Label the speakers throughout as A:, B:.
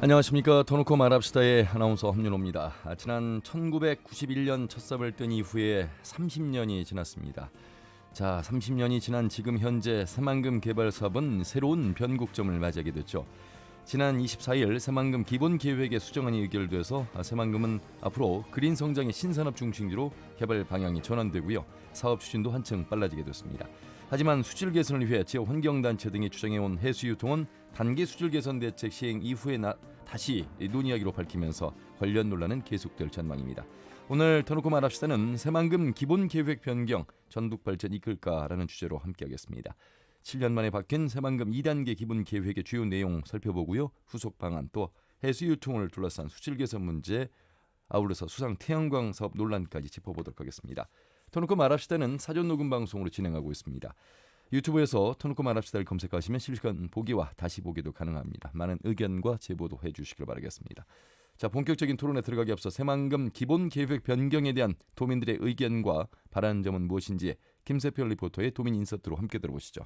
A: 안녕하십니까. 터놓고 말합시다의 아나운서 함윤호입니다. 지난 1991년 첫 삽을 뜬 이후에 30년이 지났습니다. 자, 30년이 지난 지금 현재 새만금 개발 사업은 새로운 변곡점을 맞이하게 됐죠. 지난 24일 새만금 기본계획에 수정안이 의결돼서 새만금은 앞으로 그린 성장의 신산업 중심지로 개발 방향이 전환되고요. 사업 추진도 한층 빨라지게 됐습니다. 하지만 수질 개선을 위해 지역 환경단체 등이 추정해온 해수유통은 단계 수질 개선 대책 시행 이후에 다시 논의하기로 밝히면서 관련 논란은 계속될 전망입니다. 오늘 터놓고 말합시다는 새만금 기본계획 변경 전북 발전 이끌까라는 주제로 함께하겠습니다. 7년 만에 바뀐 새만금 2단계 기본계획의 주요 내용 살펴보고요. 후속 방안 또 해수유통을 둘러싼 수질 개선 문제 아울러서 수상 태양광 사업 논란까지 짚어보도록 하겠습니다. 터놓고 말합시다는 사전 녹음 방송으로 진행하고 있습니다. 유튜브에서 터놓고 말합시다를 검색하시면 실시간 보기와 다시 보기도 가능합니다. 많은 의견과 제보도 해주시길 바라겠습니다. 자, 본격적인 토론에 들어가기 앞서 새만금 기본계획 변경에 대한 도민들의 의견과 바라는 점은 무엇인지 김세표 리포터의 도민 인서트로 함께 들어보시죠.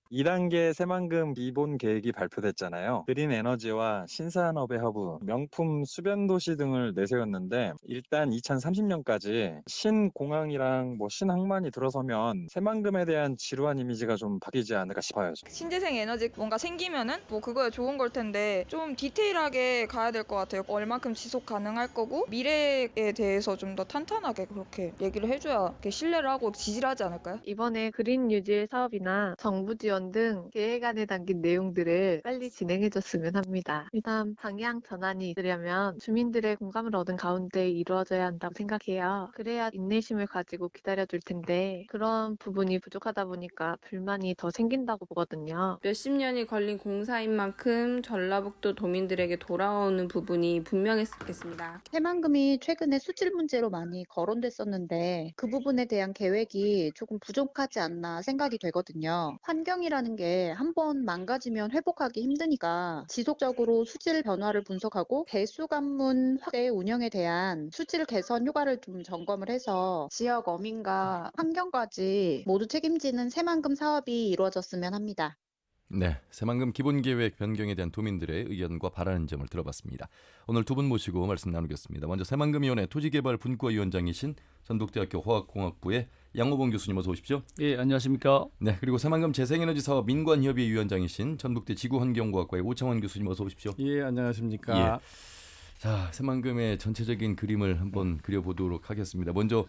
B: 2단계 새만금 기본 계획이 발표됐잖아요. 그린 에너지와 신산업의 허브, 명품 수변 도시 등을 내세웠는데 일단 2030년까지 신공항이랑 신항만이 들어서면 새만금에 대한 지루한 이미지가 좀 바뀌지 않을까 싶어요.
C: 신재생 에너지 뭔가 생기면은 그거야 좋은 걸 텐데 좀 디테일하게 가야 될 것 같아요. 얼만큼 지속 가능할 거고 미래에 대해서 좀 더 탄탄하게 그렇게 얘기를 해줘야 신뢰를 하고 지지하지 않을까요?
D: 이번에 그린 뉴딜 사업이나 정부 지원 등 계획안에 담긴 내용들을 빨리 진행해줬으면 합니다. 일단 방향 전환이 있으려면 주민들의 공감을 얻은 가운데 이루어져야 한다고 생각해요. 그래야 인내심을 가지고 기다려줄 텐데 그런 부분이 부족하다 보니까 불만이 더 생긴다고 보거든요.
E: 몇십 년이 걸린 공사인 만큼 전라북도 도민들에게 돌아오는 부분이 분명했겠습니다.
F: 새만금이 최근에 수질 문제로 많이 거론됐었는데 그 부분에 대한 계획이 조금 부족하지 않나 생각이 되거든요. 환경이라는 게 한번 망가지면 회복하기 힘드니까 지속적으로 수질 변화를 분석하고 배수 관문 확대 운영에 대한 수질 개선 효과를 좀 점검을 해서 지역 어민과 환경까지 모두 책임지는 새만금 사업이 이루어졌으면 합니다.
A: 네, 새만금 기본계획 변경에 대한 도민들의 의견과 바라는 점을 들어봤습니다. 오늘 두 분 모시고 말씀 나누겠습니다. 먼저 새만금위원회 토지개발 분과위원장이신 전북대학교 화학공학부의 양호봉 교수님 어서 오십시오.
G: 예, 안녕하십니까.
A: 네, 그리고 새만금 재생에너지사업 민관협의 위원장이신 전북대 지구환경과학과의 오창원 교수님 어서 오십시오.
G: 예, 안녕하십니까.
A: 예. 자, 새만금의 전체적인 그림을 한번 그려보도록 하겠습니다. 먼저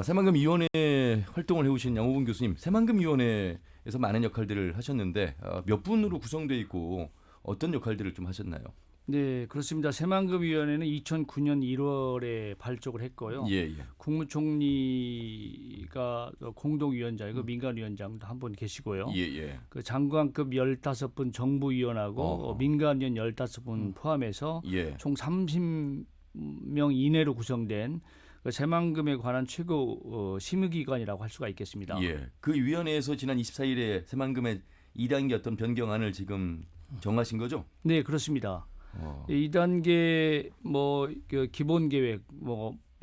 A: 새만금위원회 활동을 해오신 양호봉 교수님, 새만금위원회에서 많은 역할들을 하셨는데 몇 분으로 구성되어 있고 어떤 역할들을 좀 하셨나요?
G: 네, 그렇습니다. 새만금위원회는 2009년 1월에 발족을 했고요.
A: 예.
G: 국무총리가 공동위원장이고 민간위원장도 한 분 계시고요.
A: 예.
G: 그 장관급 15분 정부위원하고 민간위원 15분 포함해서 총 30명 이내로 구성된 그 새만금에 관한 최고 심의기관이라고 할 수가 있겠습니다.
A: 예. 그 위원회에서 지난 24일에 새만금의 2단계 어떤 변경안을 지금 정하신 거죠?
G: 네, 그렇습니다. 2단계 그 기본 계획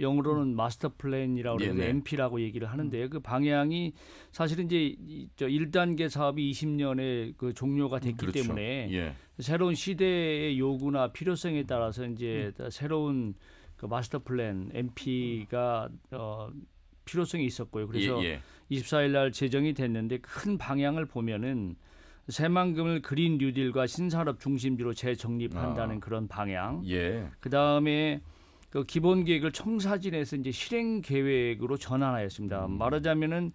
G: 영어로는 마스터 플랜이라고 그래서 MP라고 얘기를 하는데 그 방향이 사실은 이제 1단계 사업이 20년에 그 종료가 됐기 때문에 새로운 시대의 요구나 필요성에 따라서 이제 새로운 그 마스터 플랜 MP가 필요성이 있었고요. 그래서 24일 날 제정이 됐는데 큰 방향을 보면은 새만금을 그린 뉴딜과 신산업 중심지로 재정립한다는 그런 방향. 그 다음에 그 기본 계획을 청사진에서 이제 실행 계획으로 전환하였습니다. 말하자면은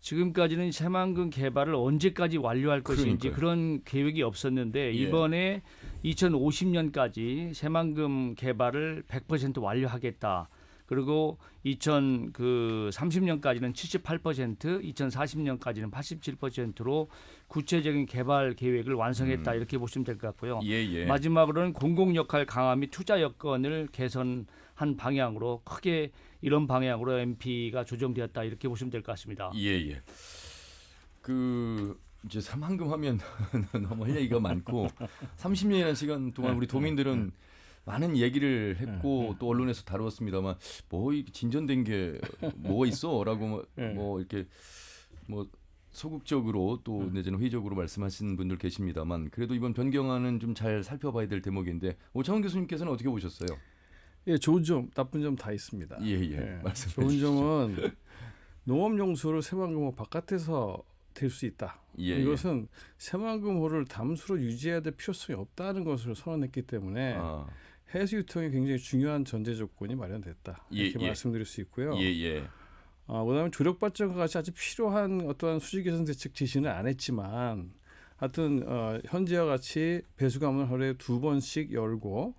G: 지금까지는 새만금 개발을 언제까지 완료할 것인지 그런 계획이 없었는데 이번에 2050년까지 새만금 개발을 100% 완료하겠다. 그리고 2030년까지는 78%, 2040년까지는 87%로 구체적인 개발 계획을 완성했다 이렇게 보시면 될 것 같고요. 마지막으로는 공공 역할 강화 및 투자 여건을 개선한 방향으로 크게 이런 방향으로 MP가 조정되었다 이렇게 보시면 될 것 같습니다.
A: 그 이제 새만금 하면 너무 할 얘기가 많고 30년이라는 시간 동안 우리 도민들은 많은 얘기를 했고 또 언론에서 다루었습니다만 진전된 게 뭐가 있어라고 이렇게 소극적으로 또 내지는 회의적으로 말씀하시는 분들 계십니다만 그래도 이번 변경안은 좀 잘 살펴봐야 될 대목인데 오창훈 교수님께서는 어떻게 보셨어요?
H: 예, 좋은 점, 나쁜 점 다 있습니다.
A: 예. 말씀해
H: 좋은
A: 주시죠.
H: 점은 농업용수를 새만금호 바깥에서 댈 수 있다.
A: 예.
H: 이것은 새만금호를 담수로 유지해야 될 필요성이 없다는 것을 선언했기 때문에 해수 유통이 굉장히 중요한 전제 조건이 마련됐다. 이렇게 말씀드릴 수 있고요.
A: 예.
H: 그다음에 조력 발전과 같이 아주 필요한 어떠한 수질 개선 대책 지시는 안 했지만, 하여튼 현재와 같이 배수관을 하루에 2번씩 열고,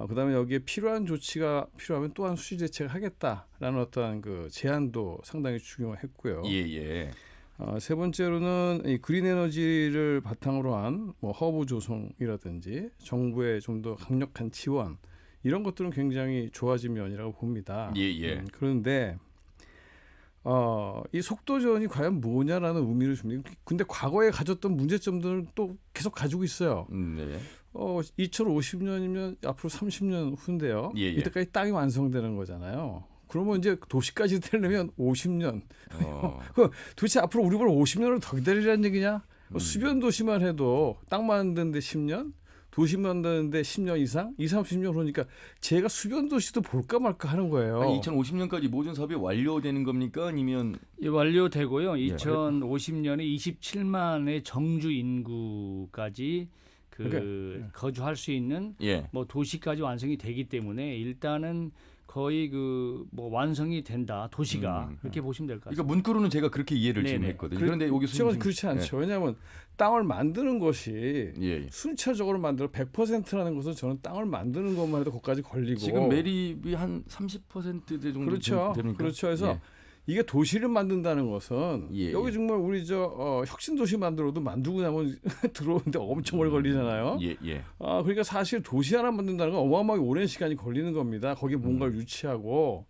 H: 그다음에 여기에 필요한 조치가 필요하면 또한 수질 대책을 하겠다라는 어떠한 그 제안도 상당히 중요했고요.
A: 예.
H: 세 번째로는 이 그린 에너지를 바탕으로 한 뭐 허브 조성이라든지 정부의 좀 더 강력한 지원 이런 것들은 굉장히 좋아진 면이라고 봅니다.
A: 예.
H: 그런데 이 속도전이 과연 뭐냐라는 의미를 줍니다. 근데 과거에 가졌던 문제점들을 또 계속 가지고 있어요.
A: 네.
H: 2050년이면 앞으로 30년 후인데요.
A: 예.
H: 이때까지 땅이 완성되는 거잖아요. 그러면 이제 도시까지 되려면 50년. 도대체 앞으로 우리 걸 50년을 더 기다리라는 얘기냐? 수변 도시만 해도 땅 만드는데 10년, 도시 만드는데 10년 이상, 30년 그러니까 제가 수변 도시도 볼까 말까 하는 거예요.
A: 아니, 2050년까지 모든 사업이 완료되는 겁니까? 아니면
G: 완료되고요. 2050년에 27만의 정주 인구까지 거주할 수 있는 뭐 도시까지 완성이 되기 때문에 일단은 거의 뭐 완성이 된다. 도시가 그렇게 보시면 될 것 같습니다.
A: 그러니까 문구로는 제가 그렇게 이해를 지금 했거든요. 그런데 여기
H: 그렇지 않죠. 왜냐하면 땅을 만드는 것이 순차적으로 만들어 100%라는 것은 저는 땅을 만드는 것만 해도 거기까지 걸리고
A: 지금 매립이 한 30% 정도
H: 그렇죠.
A: 됩니까?
H: 그렇죠. 그래서 이게 도시를 만든다는 것은 여기 정말 우리 혁신 도시 만들어도 만들고 나면 들어오는데 엄청 오래 걸리잖아요. 그러니까 사실 도시 하나 만든다는 건 어마어마하게 오랜 시간이 걸리는 겁니다. 거기에 뭔가를 유치하고.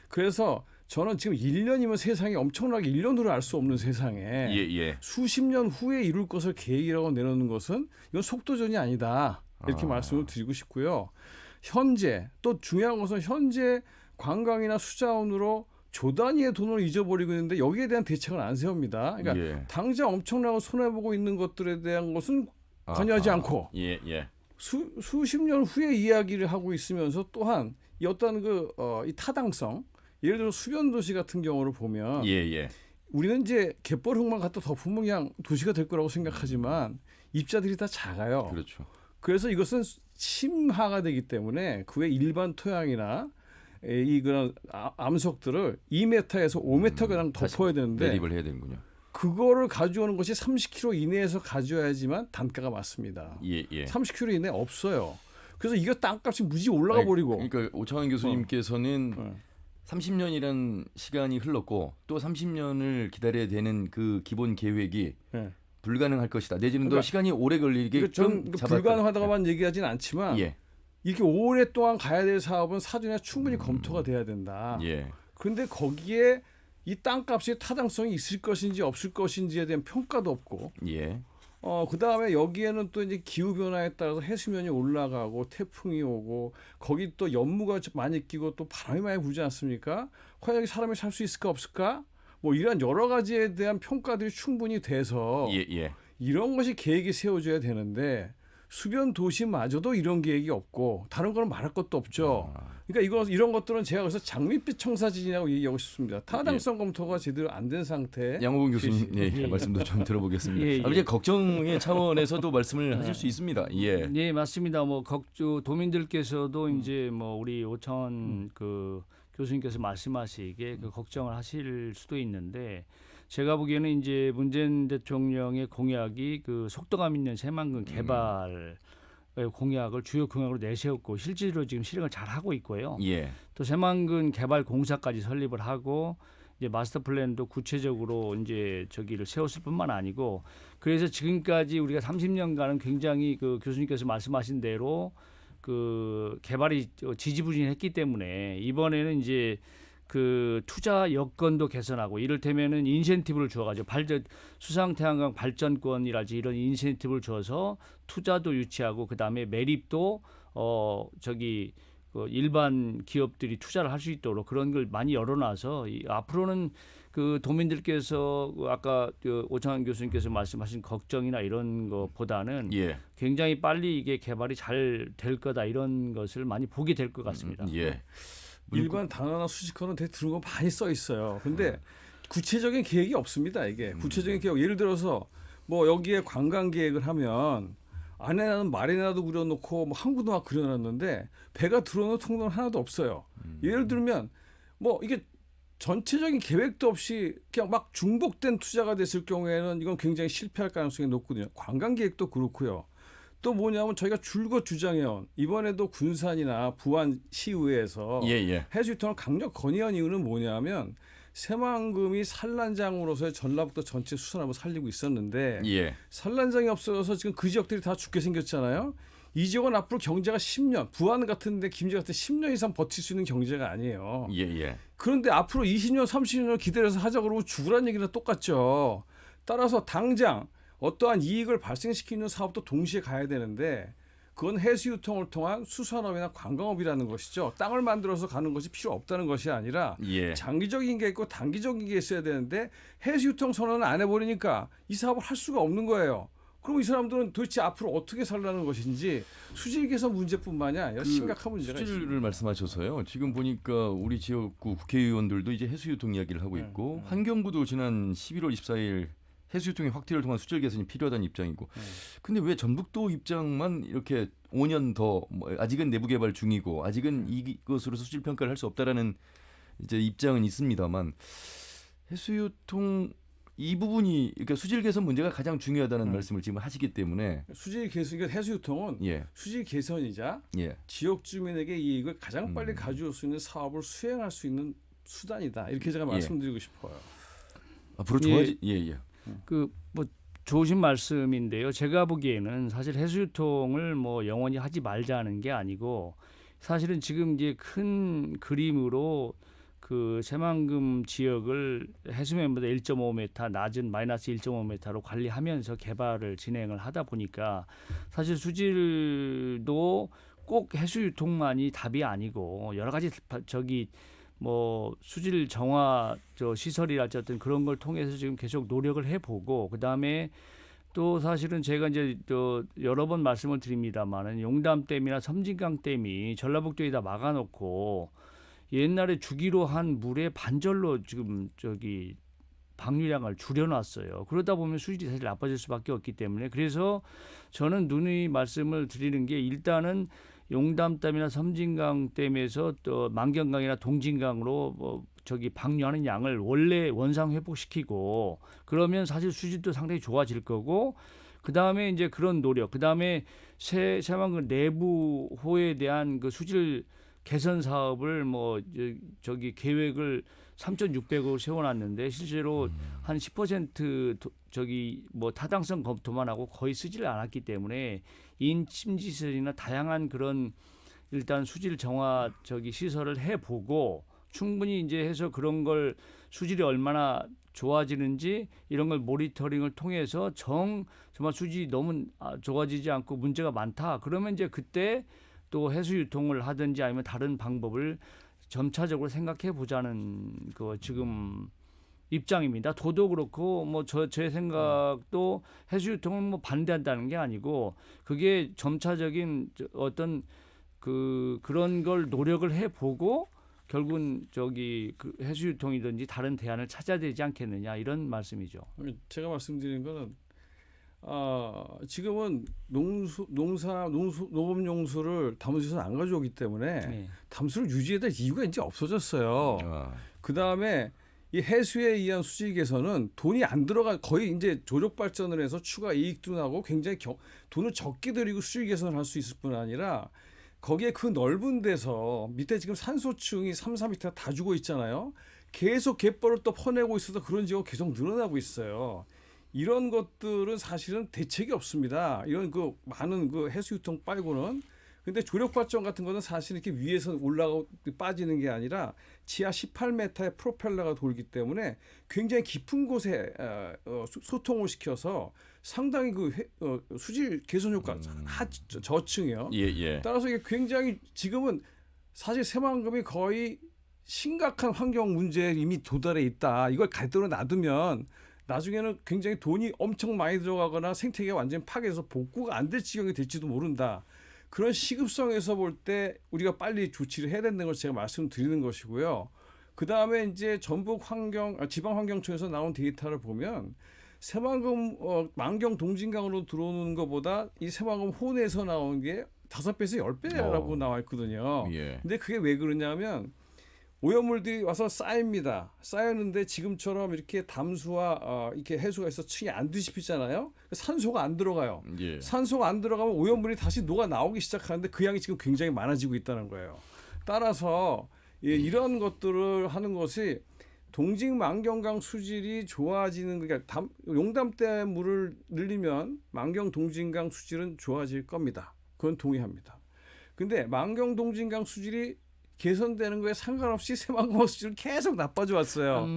H: 그래서 저는 지금 1년이면 세상이 엄청나게 1년으로 알 수 없는 세상에 수십 년 후에 이룰 것을 계획이라고 내놓는 것은 이건 속도전이 아니다. 이렇게 말씀을 드리고 싶고요. 현재 또 중요한 것은 현재 관광이나 수자원으로 조 단위의 돈을 잊어버리고 있는데 여기에 대한 대책은 안 세웁니다. 그러니까 당장 엄청나게 손해보고 있는 것들에 대한 것은 관여하지 않고 수십 년 후에 이야기를 하고 있으면서 또한 이 어떤 이 타당성, 예를 들어 수변 도시 같은 경우를 보면 우리는 이제 갯벌흙만 갖다 덮으면 그냥 도시가 될 거라고 생각하지만 입자들이 다 작아요.
A: 그렇죠.
H: 그래서 이것은 심화가 되기 때문에 그의 일반 토양이나 그런 암석들을 2m에서 5m가량 덮어야 되는데
A: 매립을 해야 되는군요.
H: 그거를 가져오는 것이 30km 이내에서 가져야지만 단가가 맞습니다. 30km 이내 없어요. 그래서 이거 땅값이 무지 올라가 버리고.
A: 그러니까 오창환 교수님께서는 30년이라는 시간이 흘렀고 또 30년을 기다려야 되는 그 기본 계획이 불가능할 것이다. 내지는 더 시간이 오래 걸리게끔
H: 불가능하다고만 얘기하지는 않지만 이렇게 오랫동안 가야 될 사업은 사전에 충분히 검토가 돼야 된다. 그런데 거기에 이 땅값의 타당성이 있을 것인지 없을 것인지에 대한 평가도 없고 그다음에 여기에는 또 이제 기후 변화에 따라서 해수면이 올라가고 태풍이 오고 거기 또 연무가 많이 끼고 또 바람이 많이 불지 않습니까? 과연 여기 사람이 살 수 있을까 없을까? 뭐 이런 여러 가지에 대한 평가들이 충분히 돼서 이런 것이 계획이 세워져야 되는데 수변 도시마저도 이런 계획이 없고 다른 거는 말할 것도 없죠. 그러니까 이런 것들은 제가 그래서 장밋빛 청사진이라고 얘기하고 싶습니다. 타당성 검토가 제대로 안 된 상태.
A: 양호근 교수님 말씀도 좀 들어보겠습니다. 이제 걱정의 차원에서도 말씀을 하실 수 있습니다.
G: 네, 맞습니다. 뭐 도민들께서도 이제 뭐 우리 오창원 교수님께서 말씀하시기에 그 걱정을 하실 수도 있는데 제가 보기에는 이제 문재인 대통령의 공약이 그 속도감 있는 새만금 개발 공약을 주요 공약으로 내세웠고 실제로 지금 실행을 잘 하고 있고요. 또 새만금 개발 공사까지 설립을 하고 이제 마스터 플랜도 구체적으로 이제 저기를 세웠을 뿐만 아니고 그래서 지금까지 우리가 30년간은 굉장히 그 교수님께서 말씀하신 대로 그 개발이 지지부진했기 때문에 이번에는 이제 그 투자 여건도 개선하고 이를테면은 인센티브를 주어가지고 수상태양광 발전권이라든지 이런 인센티브를 줘서 투자도 유치하고 그 다음에 매립도 일반 기업들이 투자를 할 수 있도록 그런 걸 많이 열어놔서 앞으로는 그 도민들께서 아까 오창환 교수님께서 말씀하신 걱정이나 이런 것보다는
A: 예.
G: 굉장히 빨리 이게 개발이 잘 될 거다 이런 것을 많이 보게 될 것 같습니다.
A: 예.
H: 일반 단어나 수식어는 되게 들은 거 많이 써 있어요. 근데 구체적인 계획이 없습니다. 이게 구체적인 계획 예를 들어서 뭐 여기에 관광 계획을 하면 안에는 마리나도 그려놓고 뭐 항구도 막 그려놨는데 배가 들어오는 통로는 하나도 없어요. 예를 들면 뭐 이게 전체적인 계획도 없이 그냥 막 중복된 투자가 됐을 경우에는 이건 굉장히 실패할 가능성이 높거든요. 관광 계획도 그렇고요. 또 뭐냐면 저희가 줄곧 주장해온 이번에도 군산이나 부안 시의회에서 해수유통을 강력 건의한 이유는 뭐냐면 새만금이 산란장으로서의 전라북도 전체 수산업을 살리고 있었는데 산란장이 없어져서 지금 그 지역들이 다 죽게 생겼잖아요. 이 지역은 앞으로 경제가 10년, 부안 같은데 김제 같은 10년 이상 버틸 수 있는 경제가 아니에요. 그런데 앞으로 20년, 30년을 기다려서 하자 그러고 죽으라는 얘기는 똑같죠. 따라서 당장 어떠한 이익을 발생시키는 사업도 동시에 가야 되는데 그건 해수유통을 통한 수산업이나 관광업이라는 것이죠. 땅을 만들어서 가는 것이 필요 없다는 것이 아니라 장기적인 게 있고 단기적인 게 있어야 되는데 해수유통 선언을 안 해버리니까 이 사업을 할 수가 없는 거예요. 그럼 이 사람들은 도대체 앞으로 어떻게 살라는 것인지 수질 개선 문제뿐만이 아니라 심각한 문제가 있습니다.
A: 수질을 말씀하셔서요. 지금 보니까 우리 지역구 국회의원들도 이제 해수유통 이야기를 하고 있고 환경부도 지난 11월 24일 해수유통의 확대를 통한 수질 개선이 필요하다는 입장이고. 근데 왜 전북도 입장만 이렇게 5년 더 아직은 내부 개발 중이고 아직은 이것으로 수질 평가를 할 수 없다라는 이제 입장은 있습니다만 해수유통 이 부분이 그러니까 수질 개선 문제가 가장 중요하다는 말씀을 지금 하시기 때문에
H: 수질 개선 그러니까 해수유통은 수질 개선이자 지역 주민에게 이익을 가장 빨리 가져올 수 있는 사업을 수행할 수 있는 수단이다. 이렇게 제가 말씀드리고 싶어요.
A: 앞으로 좋아지
G: 그 뭐 좋으신 말씀인데요. 제가 보기에는 사실 해수유통을 뭐 영원히 하지 말자는 게 아니고 사실은 지금 이제 큰 그림으로 그 새만금 지역을 해수면보다 1.5m 낮은 마이너스 1.5m로 관리하면서 개발을 진행을 하다 보니까 사실 수질도 꼭 해수유통만이 답이 아니고 여러 가지 뭐 수질 정화 시설이랄지 어떤 그런 걸 통해서 지금 계속 노력을 해보고 그다음에 또 사실은 제가 이제 여러 번 말씀을 드립니다만은 용담댐이나 섬진강댐이 전라북도에다 막아놓고 옛날에 주기로 한 물의 반절로 지금 방류량을 줄여놨어요. 그러다 보면 수질이 사실 나빠질 수밖에 없기 때문에 그래서 저는 누누이 말씀을 드리는 게 일단은 용담댐이나 섬진강댐에서 또 만경강이나 동진강으로 방류하는 양을 원래 원상 회복시키고 그러면 사실 수질도 상당히 좋아질 거고 그 다음에 이제 그런 노력, 그 다음에 새만금 내부 호에 대한 그 수질 개선 사업을 계획을 3,600억 세워놨는데 실제로 한 10% 타당성 검토만 하고 거의 쓰지를 않았기 때문에 인침지시설이나 다양한 그런 일단 수질 정화 시설을 해보고 충분히 이제 해서 그런 걸 수질이 얼마나 좋아지는지 이런 걸 모니터링을 통해서 정말 수질이 너무 좋아지지 않고 문제가 많다. 그러면 이제 그때 또 해수유통을 하든지 아니면 다른 방법을 점차적으로 생각해 보자는 그 지금 입장입니다. 도도 그렇고 제 생각도 해수유통을 반대한다는 게 아니고 그게 점차적인 어떤 그런 걸 노력을 해보고 결국은 그 해수유통이든지 다른 대안을 찾아야 되지 않겠느냐 이런 말씀이죠.
H: 제가 말씀드린 거는 지금은 농업용수를 담수에서 안 가져오기 때문에 담수를 유지해야 될 이유가 이제 없어졌어요. 그 다음에 이 해수에 의한 수질 개선은 돈이 안 들어가 거의 이제 조력 발전을 해서 추가 이익도 나고 굉장히 돈을 적게 들이고 수질 개선을 할 수 있을 뿐 아니라 거기에 그 넓은 데서 밑에 지금 산소층이 3, 4m 다 죽어 있잖아요. 계속 갯벌을 또 퍼내고 있어서 그런 지역이 계속 늘어나고 있어요. 이런 것들은 사실은 대책이 없습니다. 이런 많은 해수유통 빨고는. 근데 조력 발전 같은 거는 사실 이렇게 위에서 올라가고 빠지는 게 아니라 지하 18m의 프로펠러가 돌기 때문에 굉장히 깊은 곳에 소통을 시켜서 상당히 수질 개선 효과 저층이요. 따라서 이게 굉장히 지금은 사실 새만금이 거의 심각한 환경 문제에 이미 도달해 있다. 이걸 갈대로 놔두면 나중에는 굉장히 돈이 엄청 많이 들어가거나 생태계가 완전히 파괴해서 복구가 안 될 지경이 될지도 모른다. 그런 시급성에서 볼 때 우리가 빨리 조치를 해야 된다는 걸 제가 말씀드리는 것이고요. 그 다음에 이제 전북 지방환경청에서 나온 데이터를 보면 새만금 만경 동진강으로 들어오는 것보다 이 새만금 호내에서 나온 게 5배에서 10배라고 나와 있거든요.
A: 예.
H: 근데 그게 왜 그러냐면 오염물들이 와서 쌓입니다. 쌓였는데 지금처럼 이렇게 담수와 이렇게 해수가 있어 층이 안 뒤집히잖아요. 산소가 안 들어가요.
A: 예.
H: 산소가 안 들어가면 오염물이 다시 녹아 나오기 시작하는데 그 양이 지금 굉장히 많아지고 있다는 거예요. 따라서 이런 것들을 하는 것이 동직-만경강 수질이 좋아지는 그러니까 용담대 물을 늘리면 만경 동진강 수질은 좋아질 겁니다. 그건 동의합니다. 근데 만경 동진강 수질이 개선되는 거에 상관없이 새만금 수질은 계속 나빠져 왔어요.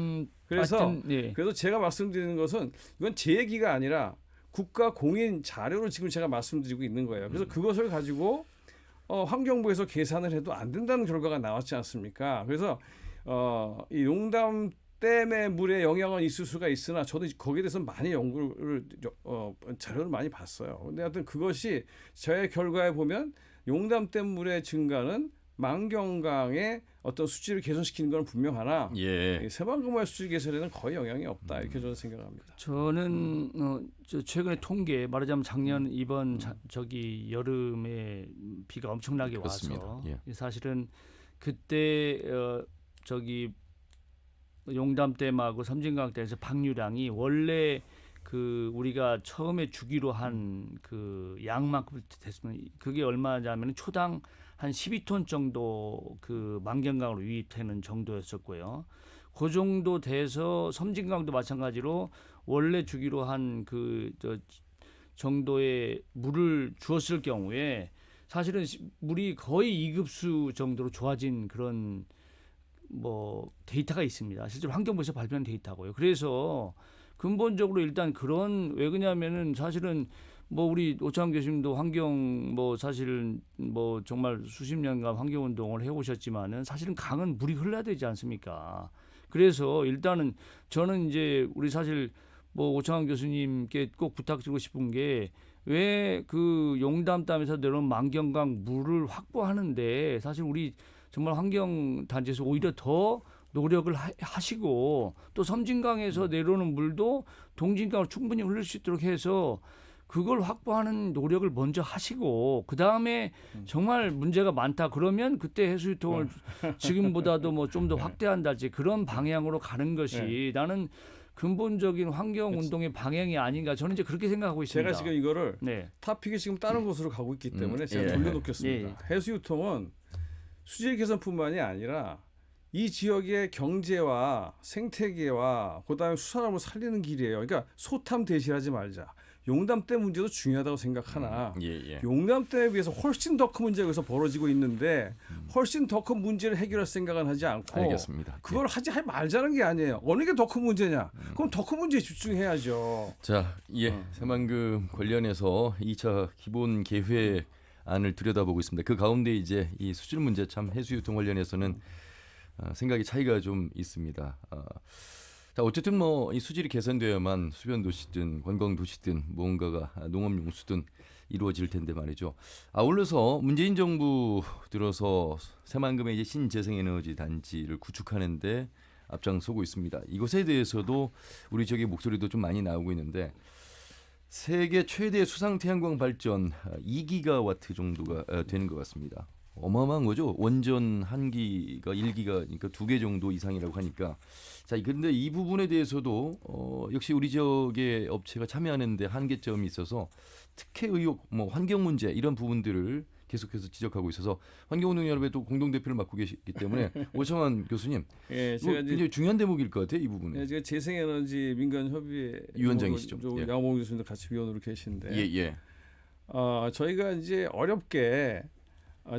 H: 그래서 제가 말씀드리는 것은 이건 제 얘기가 아니라 국가 공인 자료로 지금 제가 말씀드리고 있는 거예요. 그래서 그것을 가지고 환경부에서 계산을 해도 안 된다는 결과가 나왔지 않습니까? 그래서 이 용담 댐의 물에 영향은 있을 수가 있으나 저도 거기에 대해서 많이 연구를 자료를 많이 봤어요. 근데 하여튼 그것이 저의 결과에 보면 용담댐 물의 증가는 만경강의 어떤 수질을 개선시키는 건 분명하나 새만금의 수질 개선에는 거의 영향이 없다 이렇게 저는 생각합니다.
G: 저는 최근에 통계 말하자면 작년 이번 저기 여름에 비가 엄청나게 와서 사실은 그때 저기 용담댐하고 섬진강댐에서 방류량이 원래 그 우리가 처음에 주기로 한 그 양만큼 됐으면 그게 얼마냐면 초당 한 12톤 정도 그 만경강으로 유입되는 정도였었고요. 그 정도 돼서 섬진강도 마찬가지로 원래 주기로 한 그 정도의 물을 주었을 경우에 사실은 물이 거의 2급수 정도로 좋아진 그런 뭐 데이터가 있습니다. 실제로 환경부에서 발표한 데이터고요. 그래서 근본적으로 일단 그런 왜 그러냐면은 사실은 뭐 우리 오창환 교수님도 환경 뭐 사실은 뭐 정말 수십 년간 환경 운동을 해오셨지만은 사실은 강은 물이 흘러야 되지 않습니까? 그래서 일단은 저는 이제 우리 사실 뭐 오창환 교수님께 꼭 부탁드리고 싶은 게 왜 그 용담댐에서 내려온 만경강 물을 확보하는데 사실 우리 정말 환경단체에서 오히려 더 노력을 하시고 또 섬진강에서 내려오는 물도 동진강으로 충분히 흐를 수 있도록 해서 그걸 확보하는 노력을 먼저 하시고 그 다음에 정말 문제가 많다 그러면 그때 해수유통을 지금보다도 뭐 좀 더 확대한달지 그런 방향으로 가는 것이 나는 근본적인 환경 운동의 방향이 아닌가 저는 이제 그렇게 생각하고 있습니다.
H: 제가 지금 이거를 타픽이 지금 다른 곳으로 가고 있기 때문에 제가 돌려놓겠습니다. 해수유통은 수질 개선뿐만이 아니라 이 지역의 경제와 생태계와 그다음에 수산업을 살리는 길이에요. 그러니까 소탐 대실하지 말자. 용담댐 문제도 중요하다고 생각하나 용담댐에 비해서 훨씬 더 큰 문제가 여기서 벌어지고 있는데 훨씬 더 큰 문제를 해결할 생각은 하지 않고 그걸 하지 말자는 게 아니에요. 어느 게 더 큰 문제냐? 그럼 더 큰 문제에 집중해야죠.
A: 자, 새만금 관련해서 2차 기본 계획안을 들여다보고 있습니다. 그 가운데 이제 이 수질 문제 참 해수유통 관련해서는 생각이 차이가 좀 있습니다. 자, 어쨌든 뭐 이 수질이 개선되어야만 수변 도시든 관광 도시든 뭔가가 농업용수든 이루어질 텐데 말이죠. 아울러서 문재인 정부 들어서 새만금의 이제 신재생에너지 단지를 구축하는데 앞장서고 있습니다. 이것에 대해서도 우리 지역의 목소리도 좀 많이 나오고 있는데 세계 최대 수상 태양광 발전 2기가와트 정도가 되는 것 같습니다. 어마어마한 거죠. 원전 1기가 1기가 그러니까 2개 정도 이상이라고 하니까 자 그런데 이 부분에 대해서도 역시 우리 지역의 업체가 참여하는데 한계점이 있어서 특혜 의혹, 뭐 환경 문제 이런 부분들을 계속해서 지적하고 있어서 환경운동연합의 또 공동대표를 맡고 계시기 때문에 오창환 교수님, 제가 굉장히 중요한 대목일 것 같아요 이 부분은.
H: 제가 재생에너지 민간협의회
A: 위원장이시죠.
H: 양홍 교수님도 같이 위원으로 계신데, 저희가 이제 어렵게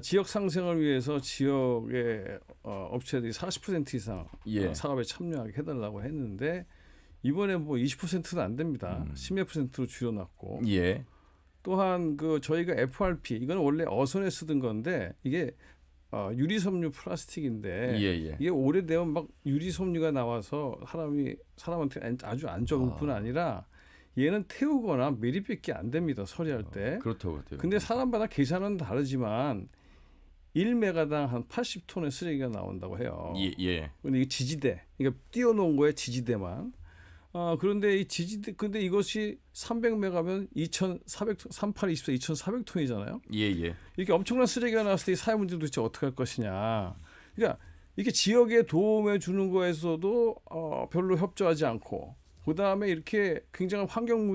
H: 지역 상생을 위해서 지역의 업체들이 40% 이상 사업에 참여하게 해달라고 했는데 이번에 뭐 20%는 안 됩니다. 10몇 %로 줄여놨고 또한 그 저희가 FRP 이건 원래 어선에 쓰던 건데 이게 유리섬유 플라스틱인데 이게 오래되면 막 유리섬유가 나와서 사람한테 아주 안 좋은 뿐 아니라 얘는 태우거나 매립밖에 안 됩니다. 처리할 때.
A: 그렇다고.
H: 근데 사람마다 계산은 다르지만 1메가당 한 80톤의 쓰레기가 나온다고 해요. 근데 이게 지지대, 그러니까 띄워놓은 거에 지지대만. 그런데 이 지지대, 근데 이것이 300메가면 3824 2,400톤이잖아요. 이렇게 엄청난 쓰레기가 나왔을 때 이 사회 문제도 도대체 어떻게 할 것이냐. 그러니까 이게 지역에 도움해 주는 거에서도 별로 협조하지 않고, 그 다음에 이렇게 굉장한 환경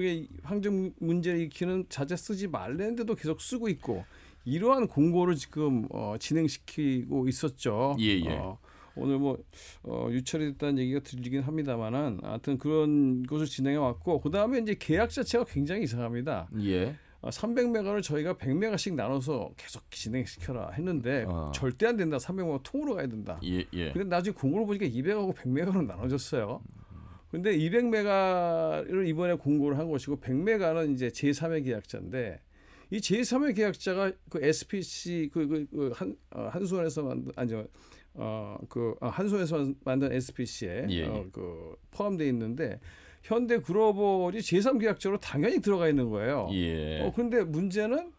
H: 문제를 일으키는 자재 쓰지 말랬는데도 계속 쓰고 있고, 이러한 공고를 지금 진행시키고 있었죠. 오늘 뭐 유찰이 됐다는 얘기가 들리긴 합니다만은, 하여튼 그런 것을 진행해 왔고, 그 다음에 이제 계약 자체가 굉장히 이상합니다. 300메가를 저희가 100메가씩 나눠서 계속 진행시켜라 했는데 절대 안 된다. 300메가 통으로 가야 된다. 근데 나중에 공고를 보니까 200하고 100메가로 나눠졌어요. 근데 200메가를 이번에 공고를 한 것이고, 100메가는 이제 제3의 계약자인데, 이 제3의 계약자가 그 SPC 한수원에서 만든 한수원에서 만든 SPC에 포함되어 있는데, 현대 글로벌이 제3 계약자로 당연히 들어가 있는 거예요. 그런데 문제는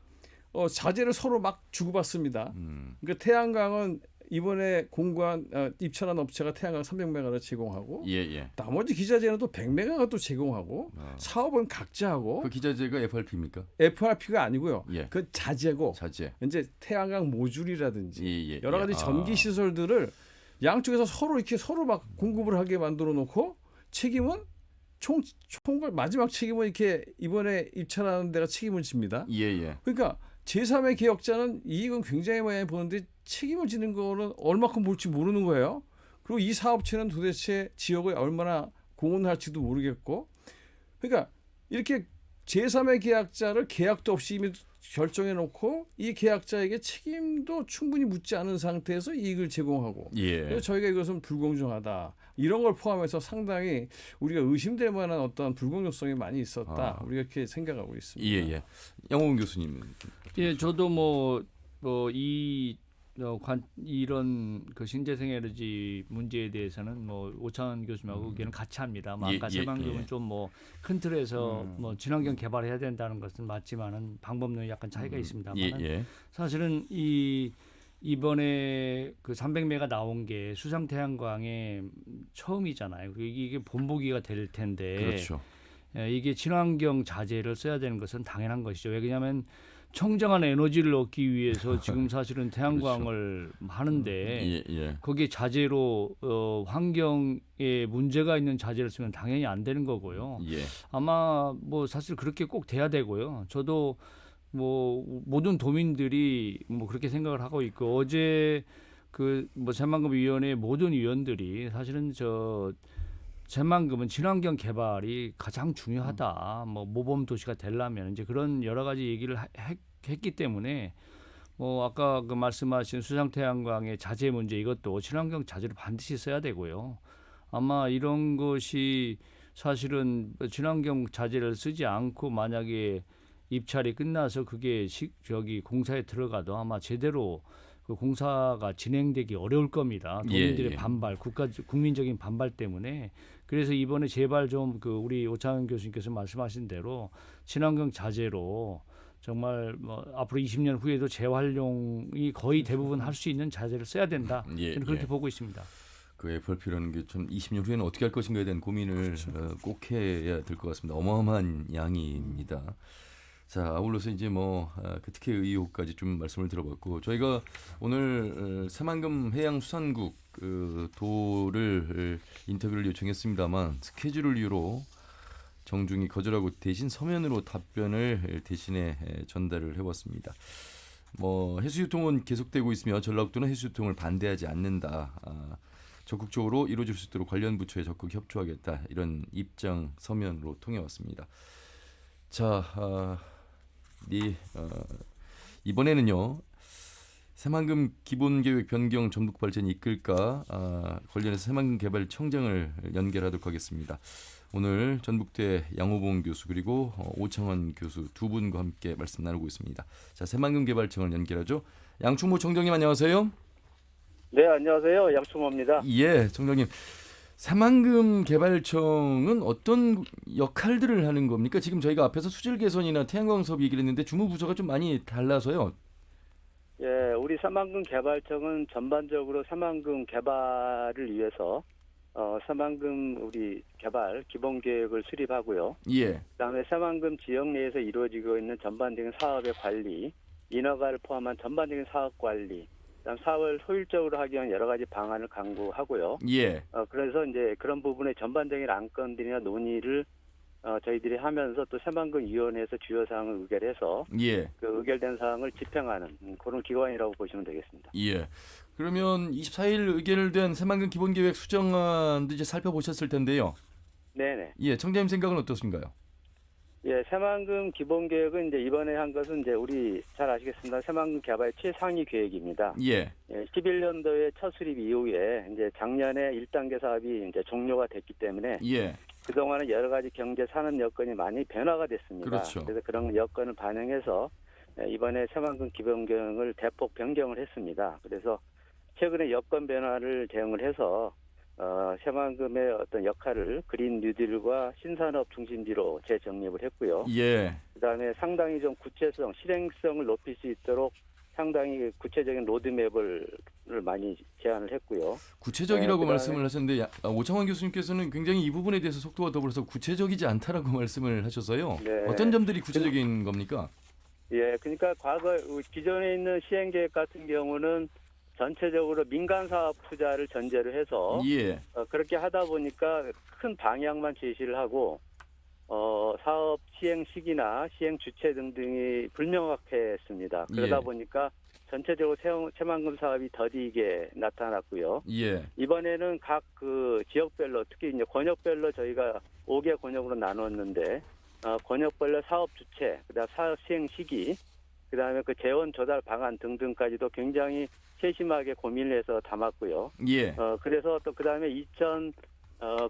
H: 자재를 서로 막 주고받습니다. 그러니까 태양광은 이번에 공고한 입찰한 업체가 태양광 300메가를 제공하고, 나머지 기자재는 또 100메가가 또 제공하고, 사업은 각자 하고.
A: 그 기자재가 FRP입니까?
H: FRP가 아니고요. 그 자재고. 이제 태양광 모듈이라든지 여러 가지 전기 시설들을 양쪽에서 서로 막 공급을 하게 만들어 놓고, 책임은 마지막 책임은 이렇게 이번에 입찰하는 데가 책임을 집니다. 그러니까 제3의 계약자는 이익은 굉장히 많이 보는데 책임을 지는 거는 얼마큼 볼지 모르는 거예요. 그리고 이 사업체는 도대체 지역에 얼마나 공헌할지도 모르겠고, 그러니까 이렇게 제3의 계약자를 계약도 없이 이미 결정해 놓고 이 계약자에게 책임도 충분히 묻지 않은 상태에서 이익을 제공하고, 그래서 저희가 이것은 불공정하다. 이런 걸 포함해서 상당히 우리가 의심될 만한 어떤 불공정성이 많이 있었다. 우리가 이렇게 생각하고 있습니다.
A: 양호은 교수님은?
G: 저도 이런 그 신재생 에너지 문제에 대해서는 오창원 교수님하고 의견을 같이 합니다. 아까 새만금은 좀 큰 틀에서 친환경 개발해야 된다는 것은 맞지만은 방법론이 약간 차이가 있습니다만, 사실은 이번에 그 300메가 나온 게 수상 태양광의 처음이잖아요. 이게 본보기가 될 텐데, 이게 친환경 자재를 써야 되는 것은 당연한 것이죠. 왜냐하면 청정한 에너지를 얻기 위해서 지금 사실은 태양광을 하는데 거기에 자재로 환경에 문제가 있는 자재를 쓰면 당연히 안 되는 거고요. 아마 사실 그렇게 꼭 돼야 되고요. 저도 모든 도민들이 그렇게 생각을 하고 있고, 어제 새만금 위원회 모든 위원들이 사실은 새만금은 친환경 개발이 가장 중요하다. 모범 도시가 되려면 이제 그런 여러 가지 얘기를 했기 때문에, 아까 그 말씀하신 수상 태양광의 자재 문제, 이것도 친환경 자재를 반드시 써야 되고요. 아마 이런 것이 사실은 친환경 자재를 쓰지 않고 만약에 입찰이 끝나서 그게 공사에 들어가도 아마 제대로 그 공사가 진행되기 어려울 겁니다. 도민들의 반발, 국민적인 반발 때문에. 그래서 이번에 제발 좀 우리 오창원 교수님께서 말씀하신 대로 친환경 자재로 정말 앞으로 20년 후에도 재활용이 거의 대부분 할 수 있는 자재를 써야 된다. 저는 그렇게 보고 있습니다.
A: 그 FRP라는 게 좀 20년 후에는 어떻게 할 것인가에 대한 고민을 꼭 해야 될 것 같습니다. 어마어마한 양입니다. 자, 아울러서 이제 그 특혜 의혹까지 좀 말씀을 들어봤고, 저희가 오늘 새만금 해양수산국 도를 인터뷰를 요청했습니다만 스케줄을 이유로 정중히 거절하고 대신 서면으로 답변을 대신에 전달을 해왔습니다. 해수유통은 계속되고 있으며 전라북도는 해수유통을 반대하지 않는다. 적극적으로 이루어질 수 있도록 관련 부처에 적극 협조하겠다. 이런 입장 서면으로 통해왔습니다. 자, 이번에는요, 새만금 기본계획 변경 전북 발전이 이끌까 관련해서 새만금 개발청장을 연결하도록 하겠습니다. 오늘 전북대 양호봉 교수 그리고 오창원 교수 두 분과 함께 말씀 나누고 있습니다. 자, 새만금 개발청을 연결하죠. 양충모 청장님 안녕하세요.
I: 네, 안녕하세요. 양충호입니다.
A: 예, 총장님. 새만금 개발청은 어떤 역할들을 하는 겁니까? 지금 저희가 앞에서 수질 개선이나 태양광 사업 얘기를 했는데 주무 부서가 좀 많이 달라서요.
I: 예, 우리 새만금 개발청은 전반적으로 새만금 개발을 위해서 새만금 우리 개발 기본 계획을 수립하고요.
A: 예.
I: 그다음에 새만금 지역 내에서 이루어지고 있는 전반적인 사업의 관리, 인허가를 포함한 전반적인 사업 관리, 그다음 사업을 효율적으로 하기 위한 여러 가지 방안을 강구하고요.
A: 예.
I: 그래서 이제 그런 부분의 전반적인 안건들이나 논의를 저희들이 하면서 또 새만금 위원회에서 주요 사항을 의결해서
A: 예.
I: 그 의결된 사항을 집행하는 그런 기관이라고 보시면 되겠습니다.
A: 예. 그러면 24일 의결된 새만금 기본계획 수정안도 이제 살펴보셨을 텐데요.
I: 네네.
A: 예, 청장님 생각은 어떻습니까요?
I: 예, 새만금 기본 계획은 이제 이번에 한 것은 이제 우리 잘 아시겠습니다. 새만금 개발 최상위 계획입니다.
A: 예.
I: 11년도에 첫 수립 이후에 이제 작년에 1단계 사업이 이제 종료가 됐기 때문에
A: 예.
I: 그동안은 여러 가지 경제 산업 여건이 많이 변화가 됐습니다.
A: 그렇죠.
I: 그래서 그런 여건을 반영해서 이번에 새만금 기본 계획을 대폭 변경을 했습니다. 그래서 최근에 여건 변화를 대응을 해서 새만금의 어떤 역할을 그린 뉴딜과 신산업 중심지로 재정립을 했고요.
A: 예.
I: 그다음에 상당히 좀 구체성, 실행성을 높일 수 있도록 상당히 구체적인 로드맵을 많이 제안을 했고요.
A: 구체적이라고
I: 그다음에
A: 말씀을 하셨는데 오창환 교수님께서는 굉장히 이 부분에 대해서 속도와 더불어서 구체적이지 않다라고 말씀을 하셔서요.
I: 네.
A: 어떤 점들이 구체적인 겁니까?
I: 예, 그러니까 과거 기존에 있는 시행 계획 같은 경우는 전체적으로 민간 사업 투자를 전제로 해서
A: 예.
I: 그렇게 하다 보니까 큰 방향만 제시를 하고 사업 시행 시기나 시행 주체 등등이 불명확했습니다. 그러다
A: 예.
I: 보니까 전체적으로 새만금 사업이 더디게 나타났고요.
A: 예.
I: 이번에는 각 그 지역별로 특히 이제 권역별로 저희가 5개 권역으로 나눴는데 권역별로 사업 주체, 그다음 사업 시행 시기, 그다음에 그 재원 조달 방안 등등까지도 굉장히 세심하게 고민을 해서 담았고요.
A: 예.
I: 그래서 또 그다음에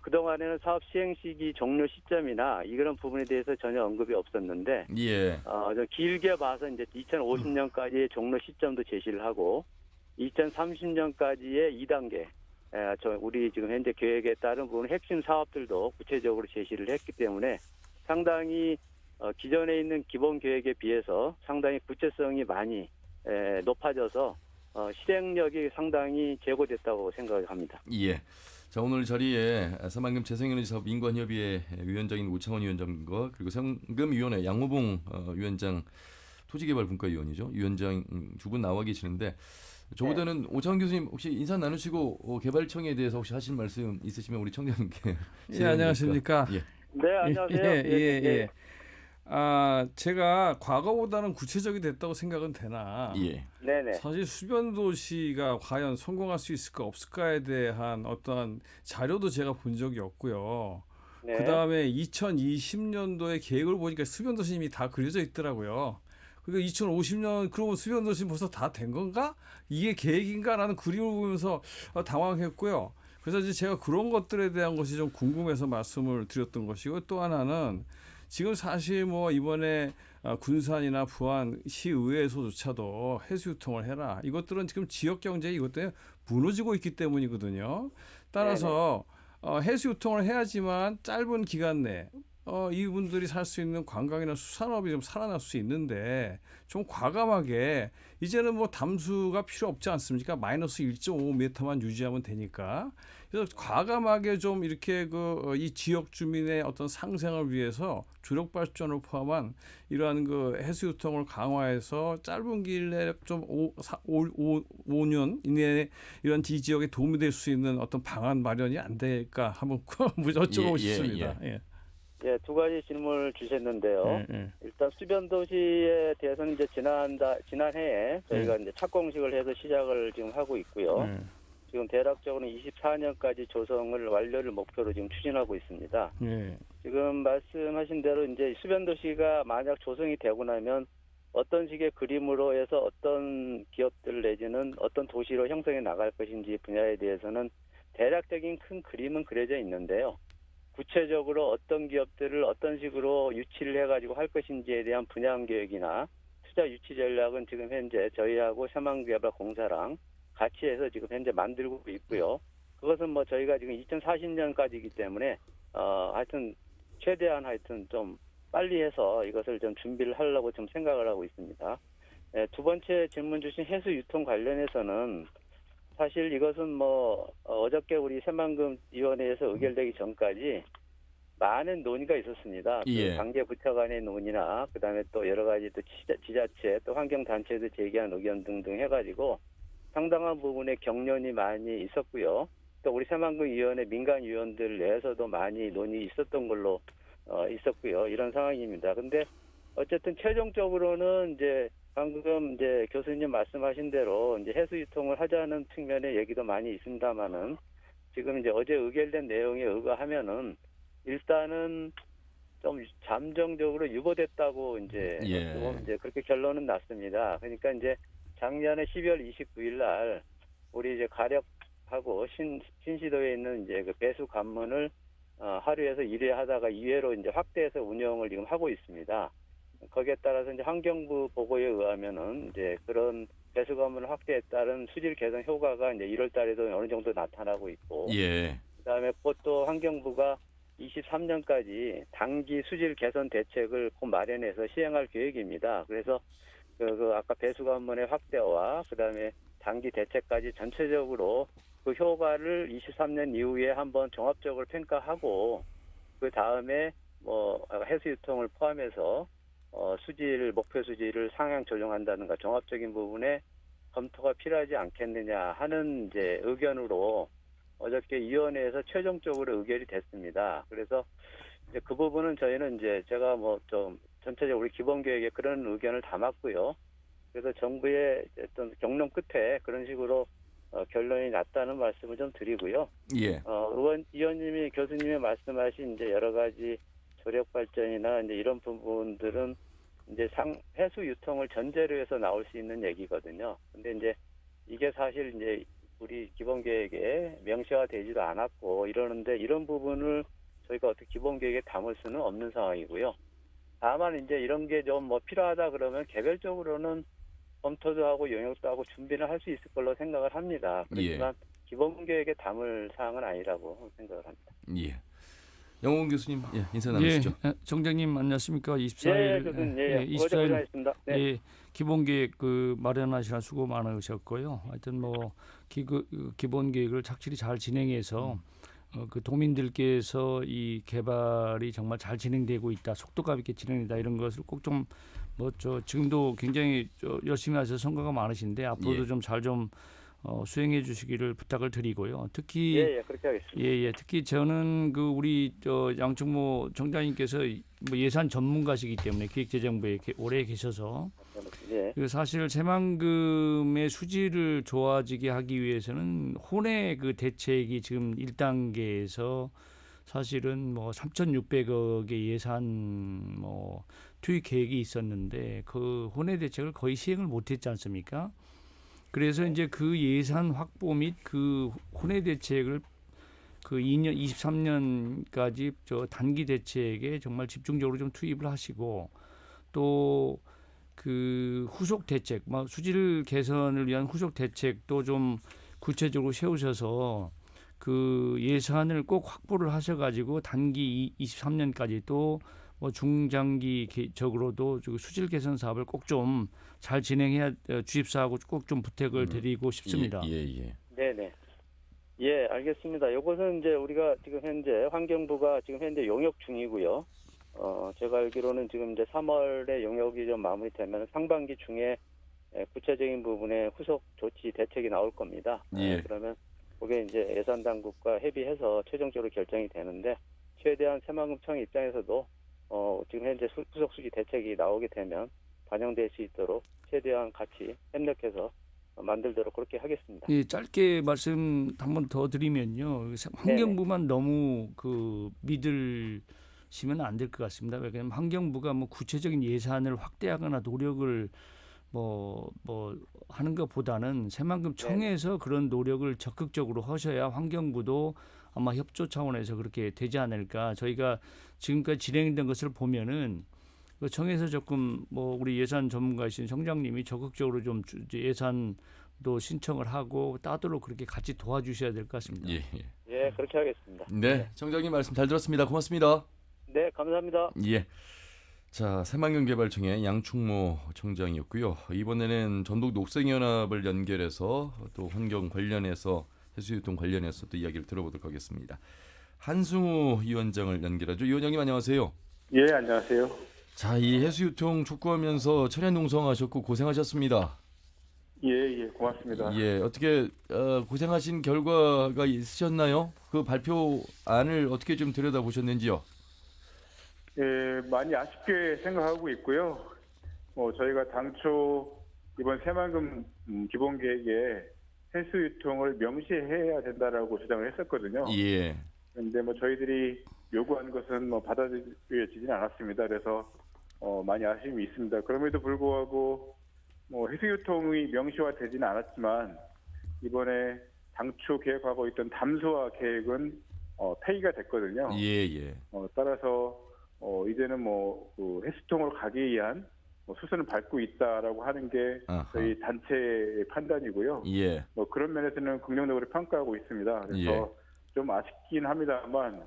I: 그동안에는 사업 시행 시기 종료 시점이나 이런 부분에 대해서 전혀 언급이 없었는데,
A: 예.
I: 좀 길게 봐서 이제 2050년까지의 종료 시점도 제시를 하고, 2030년까지의 2단계, 우리 지금 현재 계획에 따른 부분 핵심 사업들도 구체적으로 제시를 했기 때문에 상당히 기존에 있는 기본 계획에 비해서 상당히 구체성이 많이 높아져서 실행력이 상당히 제고됐다고 생각합니다.
A: 예. 자, 오늘 자리에 새만금 재생에너지 사업 민관협의회 위원장인 오창환 위원장과 그리고 상금위원회 양호봉 위원장 토지개발분과위원이죠. 위원장 두 분 나와 계시는데 저보다는 네. 오창환 교수님 혹시 인사 나누시고 개발청에 대해서 혹시 하실 말씀 있으시면 우리 청장님께.
H: 예, 안녕하십니까.
A: 예.
I: 네, 안녕하세요.
H: 예. 제가 과거보다는 구체적이 됐다고 생각은 되나.
A: 예.
I: 네네.
H: 사실 수변도시가 과연 성공할 수 있을까 없을까에 대한 어떠한 자료도 제가 본 적이 없고요.
I: 네.
H: 그다음에 2020년도에 계획을 보니까 수변도시 이미 다 그려져 있더라고요. 그러니까 2050년 그러면 수변도시 벌써 다 된 건가? 이게 계획인가라는 그림을 보면서 당황했고요. 그래서 이제 제가 그런 것들에 대한 것이 좀 궁금해서 말씀을 드렸던 것이고 또 하나는 지금 사실 뭐 이번에 군산이나 부안 시의회에서조차도 해수유통을 해라. 이것들은 지금 지역 경제 이것 때문에 무너지고 있기 때문이거든요. 따라서 해수유통을 해야지만 짧은 기간 내 이분들이 살 수 있는 관광이나 수산업이 좀 살아날 수 있는데 좀 과감하게 이제는 뭐 담수가 필요 없지 않습니까? 마이너스 1.5m만 유지하면 되니까. 그래서 과감하게 좀 이렇게 이 지역 주민의 어떤 상생을 위해서 주력 발전을 포함한 이러한 해수유통을 강화해서 짧은 길 내에 좀 5년 이내에 이런 이 지역에 도움이 될 수 있는 어떤 방안 마련이 안 될까 한번 여쭤보고 싶습니다.
I: 예, 두 가지 질문을 주셨는데요. 일단 수변도시에 대해서는 이제 지난해에 저희가 이제 착공식을 해서 시작을 지금 하고 있고요. 지금 대략적으로 24년까지 조성을 완료를 목표로 지금 추진하고 있습니다. 지금 말씀하신 대로 이제 수변도시가 만약 조성이 되고 나면 어떤 식의 그림으로 해서 어떤 기업들 내지는 어떤 도시로 형성해 나갈 것인지 분야에 대해서는 대략적인 큰 그림은 그려져 있는데요. 구체적으로 어떤 기업들을 어떤 식으로 유치를 해가지고 할 것인지에 대한 분양 계획이나 투자 유치 전략은 지금 현재 저희하고 새만금개발공사랑 같이 해서 지금 현재 만들고 있고요. 그것은 뭐 저희가 지금 2040년까지이기 때문에 하여튼 최대한 하여튼 좀 빨리 해서 이것을 좀 준비를 하려고 좀 생각을 하고 있습니다. 두 번째 질문 주신 해수 유통 관련해서는 사실 이것은 뭐 어저께 우리 새만금 위원회에서 의결되기 전까지 많은 논의가 있었습니다.
A: 예.
I: 그 관계 부처 간의 논의나 그다음에 또 여러 가지 또 지자체 또 환경 단체에서 제기한 의견 등등 해가지고 상당한 부분에 격론이 많이 있었고요. 또 우리 새만금 위원회 민간 위원들 내에서도 많이 논의 있었던 걸로 있었고요. 이런 상황입니다. 근데 어쨌든 최종적으로는 이제 방금 이제 교수님 말씀하신 대로 이제 해수 유통을 하자는 측면의 얘기도 많이 있습니다만은 지금 이제 어제 의결된 내용에 의거하면은 일단은 좀 잠정적으로 유보됐다고 이제 이제 그렇게 결론은 났습니다. 그러니까 이제 작년에 12월 29일 날 우리 이제 가렵하고 신시도에 있는 이제 그 배수 관문을 하루에서 1회 하다가 2회로 이제 확대해서 운영을 지금 하고 있습니다. 거기에 따라서 이제 환경부 보고에 의하면은 이제 그런 배수 관문을 확대에 따른 수질 개선 효과가 이제 1월 달에도 어느 정도 나타나고 있고, 그다음에 또 환경부가 23년까지 단기 수질 개선 대책을 곧 마련해서 시행할 계획입니다. 그래서 그 아까 배수 관문의 확대와 그다음에 단기 대책까지 전체적으로 그 효과를 23년 이후에 한번 종합적으로 평가하고 그 다음에 뭐 해수 유통을 포함해서 목표 수질을 상향 조정한다든가 종합적인 부분에 검토가 필요하지 않겠느냐 하는 이제 의견으로 어저께 위원회에서 최종적으로 의결이 됐습니다. 그래서 이제 그 부분은 저희는 이제 제가 뭐 좀 전체적으로 우리 기본 계획에 그런 의견을 담았고요. 그래서 정부의 어떤 격론 끝에 그런 식으로 결론이 났다는 말씀을 좀 드리고요. 의원님이 교수님이 말씀하신 이제 여러 가지 조력 발전이나 이제 이런 부분들은 이제 해수 유통을 전제로 해서 나올 수 있는 얘기거든요. 근데 이제 이게 사실 이제 우리 기본 계획에 명시화되지도 않았고 이러는데 이런 부분을 저희가 어떻게 기본 계획에 담을 수는 없는 상황이고요. 다만 이제 이런 게 좀 뭐 필요하다 그러면 개별적으로는 검토도 하고 용역도 하고 준비는 할 수 있을 걸로 생각을 합니다. 그렇지만 기본 계획에 담을 사항은 아니라고 생각을 합니다.
A: 영훈 교수님, 인사 나누시죠.
G: 정장님 안녕하십니까? 24일,
I: 교수님,
G: 24일, 기본 계획 마련하시라 수고 많으셨고요. 하여튼 뭐 기본 계획을 착실히 잘 진행해서 그 도민들께서 이 개발이 정말 잘 진행되고 있다, 속도감 있게 진행된다 이런 것을 꼭 좀 지금도 굉장히 열심히 하셔서 성과가 많으신데 앞으로도 좀 잘 좀 수행해 주시기를 부탁을 드리고요. 특히
I: 그렇게 하겠습니다.
G: 특히 저는 우리 양충모 정장님께서 뭐 예산 전문가시기 때문에 기획재정부에 오래 계셔서 사실 새만금의 수질을 좋아지게 하기 위해서는 혼의 그 대책이 지금 1단계에서 사실은 뭐 3,600억의 예산 투입 계획이 있었는데 그 혼의 대책을 거의 시행을 못했지 않습니까? 그래서 이제 그 예산 확보 및 그 혼의 대책을 그 23년까지 단기 대책에 정말 집중적으로 좀 투입을 하시고 또 그 후속 대책, 수질 개선을 위한 후속 대책도 좀 구체적으로 세우셔서 그 예산을 꼭 확보를 하셔가지고 단기 23년까지 또 중장기적으로도 수질 개선 사업을 꼭 좀 잘 진행해야 주입사하고 꼭 좀 부탁을 드리고 싶습니다.
I: 네네. 알겠습니다. 이것은 이제 우리가 지금 현재 환경부가 지금 현재 용역 중이고요. 제가 알기로는 지금 이제 3월에 용역이 좀 마무리되면 상반기 중에 구체적인 부분에 후속 조치 대책이 나올 겁니다. 그러면 그게 이제 예산 당국과 협의해서 최종적으로 결정이 되는데 최대한 새만금청 입장에서도 지금 현재 후속 수지 대책이 나오게 되면 반영될 수 있도록 최대한 같이 협력해서 만들도록 그렇게 하겠습니다.
G: 짧게 말씀 한 번 더 드리면요. 환경부만 너무 믿으시면 안 될 것 같습니다. 왜냐하면 환경부가 구체적인 예산을 확대하거나 노력을 하는 것보다는 새만금청에서 그런 노력을 적극적으로 하셔야 환경부도 아마 협조 차원에서 그렇게 되지 않을까. 저희가 지금까지 진행된 것을 보면은 청에서 조금 우리 예산 전문가이신 청장님이 적극적으로 좀 예산 또 신청을 하고 따도록 그렇게 같이 도와주셔야 될 것 같습니다.
A: 예.
I: 예, 그렇게 하겠습니다.
A: 네, 청장님 말씀 잘 들었습니다. 고맙습니다.
I: 네, 감사합니다.
A: 예. 자, 새만금개발청의 양충모 청장이었고요. 이번에는 전북 녹색연합을 연결해서 또 환경 관련해서 해수유통 관련해서 또 이야기를 들어보도록 하겠습니다. 한승우 위원장을 연결하죠. 위원장님 안녕하세요.
J: 예, 안녕하세요.
A: 자, 이 해수유통 촉구하면서 천연 농성하셨고 고생하셨습니다.
J: 예, 고맙습니다.
A: 예, 어떻게 고생하신 결과가 있으셨나요? 그 발표안을 어떻게 좀 들여다보셨는지요?
J: 예, 많이 아쉽게 생각하고 있고요. 저희가 당초 이번 새만금 기본 계획에 해수 유통을 명시해야 된다라고 주장을 했었거든요.
A: 예.
J: 그런데 저희들이 요구한 것은 받아들여지진 않았습니다. 그래서 많이 아쉬움이 있습니다. 그럼에도 불구하고 해수 유통이 명시화되지는 않았지만 이번에 당초 계획하고 있던 담수화 계획은 폐기가 됐거든요.
A: 예.
J: 따라서 이제는 그 해수통을 가기 위한 수순을 밟고 있다라고 하는 게 저희 단체의 판단이고요.
A: 예.
J: 그런 면에서는 긍정적으로 평가하고 있습니다. 그래서 좀 아쉽긴 합니다만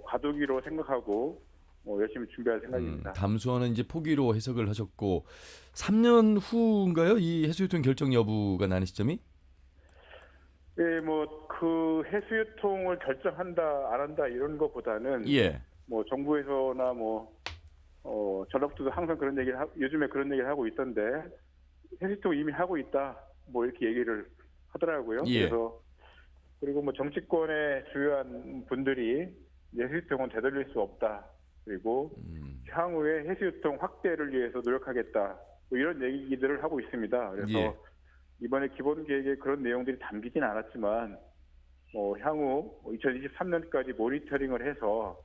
J: 과도기로 생각하고 열심히 준비할 생각입니다.
A: 담수화는 이제 포기로 해석을 하셨고 3년 후인가요? 이 해수유통 결정 여부가 나는 시점이?
J: 예, 그 해수유통을 결정한다 안 한다 이런 것보다는
A: 예.
J: 정부에서나 전라북도도 항상 그런 얘기를 요즘에 그런 얘기를 하고 있던데 해수유통 이미 하고 있다 이렇게 얘기를 하더라고요.
A: 예.
J: 그래서 그리고 정치권의 주요한 분들이 해수유통은 되돌릴 수 없다. 그리고 향후에 해수유통 확대를 위해서 노력하겠다. 이런 얘기들을 하고 있습니다. 그래서
A: 예.
J: 이번에 기본 계획에 그런 내용들이 담기진 않았지만 향후 2023년까지 모니터링을 해서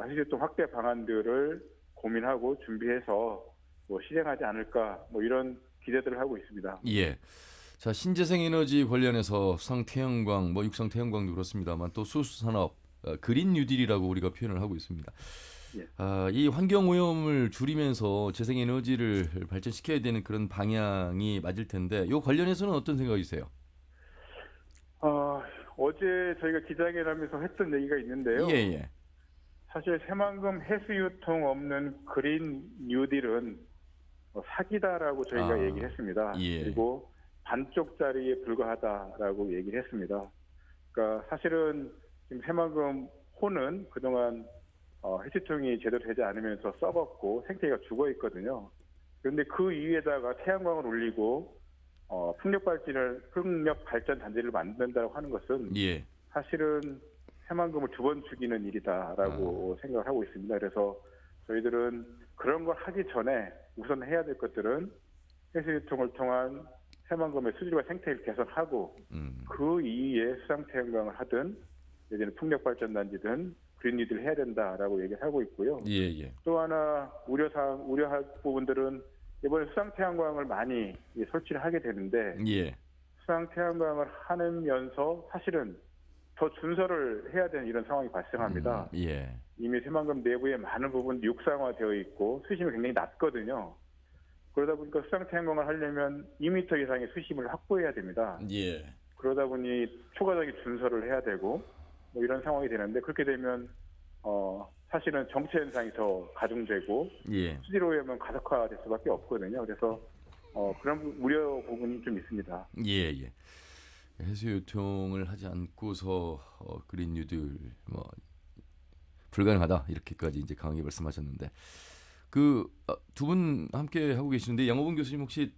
J: 해수유통 확대 방안들을 고민하고 준비해서 실행하지 않을까 이런 기대들을 하고 있습니다.
A: 예. 자, 신재생 에너지 관련해서 수상 태양광, 육상 태양광도 그렇습니다만 또 수산업, 그린 뉴딜이라고 우리가 표현을 하고 있습니다.
J: 예.
A: 이 환경 오염을 줄이면서 재생 에너지를 발전시켜야 되는 그런 방향이 맞을 텐데, 이 관련해서는 어떤 생각이세요?
J: 어제 저희가 기자회견하면서 했던 얘기가 있는데요.
A: 예.
J: 사실 새만금 해수유통 없는 그린 뉴딜은 사기다라고 저희가 얘기를 했습니다.
A: 예.
J: 그리고 반쪽짜리에 불과하다라고 얘기를 했습니다. 그러니까 사실은 지금 새만금 호는 그동안 해수통이 제대로 되지 않으면서 썩었고 생태계가 죽어 있거든요. 그런데 그 위에다가 태양광을 올리고 풍력 발전 단지를 만든다고 하는 것은
A: 예.
J: 사실은 새만금을 두 번 죽이는 일이다라고 생각을 하고 있습니다. 그래서 저희들은 그런 걸 하기 전에 우선 해야 될 것들은 해수유통을 통한 새만금의 수질과 생태를 개선하고 그 이후에 수상태양광을 하든 예전에 풍력발전단지든 그린뉴딜을 해야 된다라고 얘기를 하고 있고요.
A: 예.
J: 또 하나 우려할 부분들은 이번에 수상태양광을 많이 설치를 하게 되는데
A: 예.
J: 수상태양광을 하면서 사실은 더 준설을 해야 되는 이런 상황이 발생합니다.
A: 예.
J: 이미 새만금 내부에 많은 부분 육상화되어 있고 수심이 굉장히 낮거든요. 그러다 보니까 수상태양광을 하려면 2m 이상의 수심을 확보해야 됩니다.
A: 예.
J: 그러다 보니 초과적인 준설을 해야 되고 이런 상황이 되는데 그렇게 되면 사실은 정체 현상이 더 가중되고
A: 예.
J: 수질 오염은 가속화될 수밖에 없거든요. 그래서 그런 우려 부분이 좀 있습니다.
A: 예. 해수유통을 하지 않고서 그린 뉴딜 불가능하다 이렇게까지 이제 강하게 말씀하셨는데 그 두 분 함께 하고 계시는데 양호봉 교수님 혹시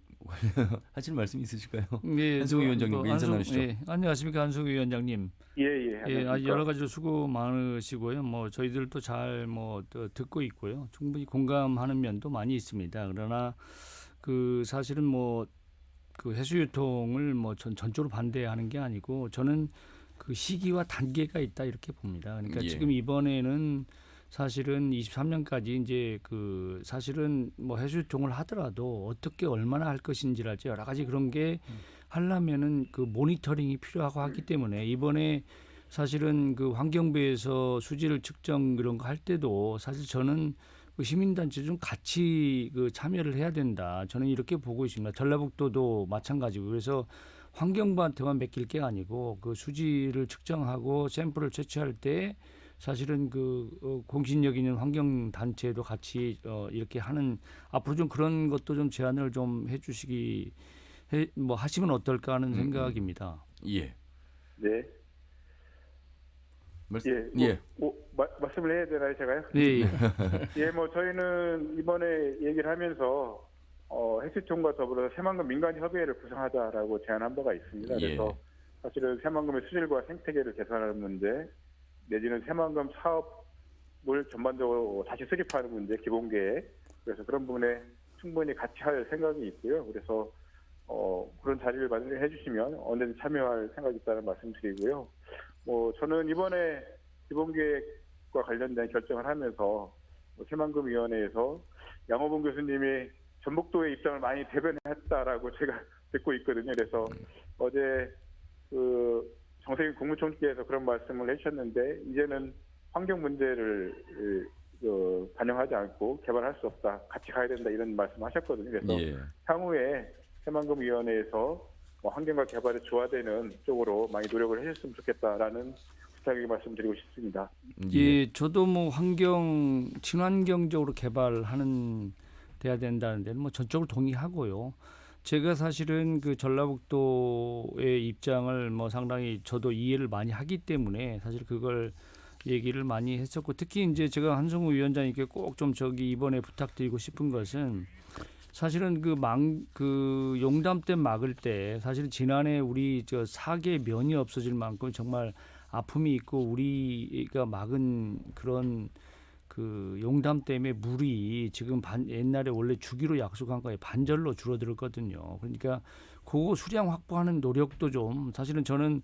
A: 하실 말씀 있으실까요?
G: 네,
A: 한승우 위원장님 인사 나누시죠.
G: 네, 안녕하십니까 한승우 위원장님.
J: 예.
G: 여러 가지로 수고 많으시고요. 저희들도 잘 듣고 있고요. 충분히 공감하는 면도 많이 있습니다. 그러나 그 사실은 그 해수유통을 전적으로 반대하는 게 아니고 저는 그 시기와 단계가 있다 이렇게 봅니다. 그러니까 지금 이번에는 사실은 23년까지 이제 그 사실은 해수유통을 하더라도 어떻게 얼마나 할 것인지랄지 여러 가지 그런 게 하려면은 그 모니터링이 필요하고 하기 때문에 이번에 사실은 그 환경부에서 수질 측정 그런 거 할 때도 사실 저는 시민단체 좀 같이 그 참여를 해야 된다. 저는 이렇게 보고 있습니다. 전라북도도 마찬가지고 그래서 환경부한테만 맡길 게 아니고 그 수질을 측정하고 샘플을 채취할 때 사실은 그 공신력 있는 환경 단체도 같이 이렇게 하는 앞으로 좀 그런 것도 좀 제안을 좀 해주시기 뭐 하시면 어떨까 하는 생각입니다.
A: 예.
J: 네. 말씀을 해야 되나요, 제가요?
G: 네.
J: 예, 뭐 저희는 이번에 얘기를 하면서 해수통과 더불어서 새만금 민간협의회를 구성하자라고 제안한 바가 있습니다. 그래서 사실은 새만금의 수질과 생태계를 개선하는 문제, 내지는 새만금 사업을 전반적으로 다시 수립하는 문제, 기본계획, 그래서 그런 부분에 충분히 같이 할 생각이 있고요. 그래서 그런 자리를 마련해 주시면 언제든 참여할 생각이 있다는 말씀드리고요. 뭐 저는 이번에 기본계획과 관련된 결정을 하면서 새만금위원회에서 양호봉 교수님이 전북도의 입장을 많이 대변했다라고 제가 듣고 있거든요. 그래서 어제 그 정세균 국무총리께서 그런 말씀을 해주셨는데 이제는 환경 문제를 반영하지 않고 개발할 수 없다, 같이 가야 된다 이런 말씀하셨거든요. 그래서 향후에 새만금위원회에서 환경과 개발에 조화되는 쪽으로 많이 노력을 해주셨으면 좋겠다라는 부탁을 말씀드리고 싶습니다.
G: 예, 저도 뭐 환경 친환경적으로 개발하는 돼야 된다는 데는 뭐 전적으로 동의하고요. 제가 사실은 그 전라북도의 입장을 뭐 상당히 저도 이해를 많이 하기 때문에 사실 그걸 얘기를 많이 했었고 특히 이제 제가 한성우 위원장님께 꼭 좀 이번에 부탁드리고 싶은 것은 사실은 그 용담댐 막을 때 사실 지난해 우리 저 사계 면이 없어질 만큼 정말 아픔이 있고 우리가 막은 그런 그 용담댐의 물이 지금 옛날에 원래 주기로 약속한 거에 반절로 줄어들었거든요. 그러니까 그거 수량 확보하는 노력도 좀 사실은 저는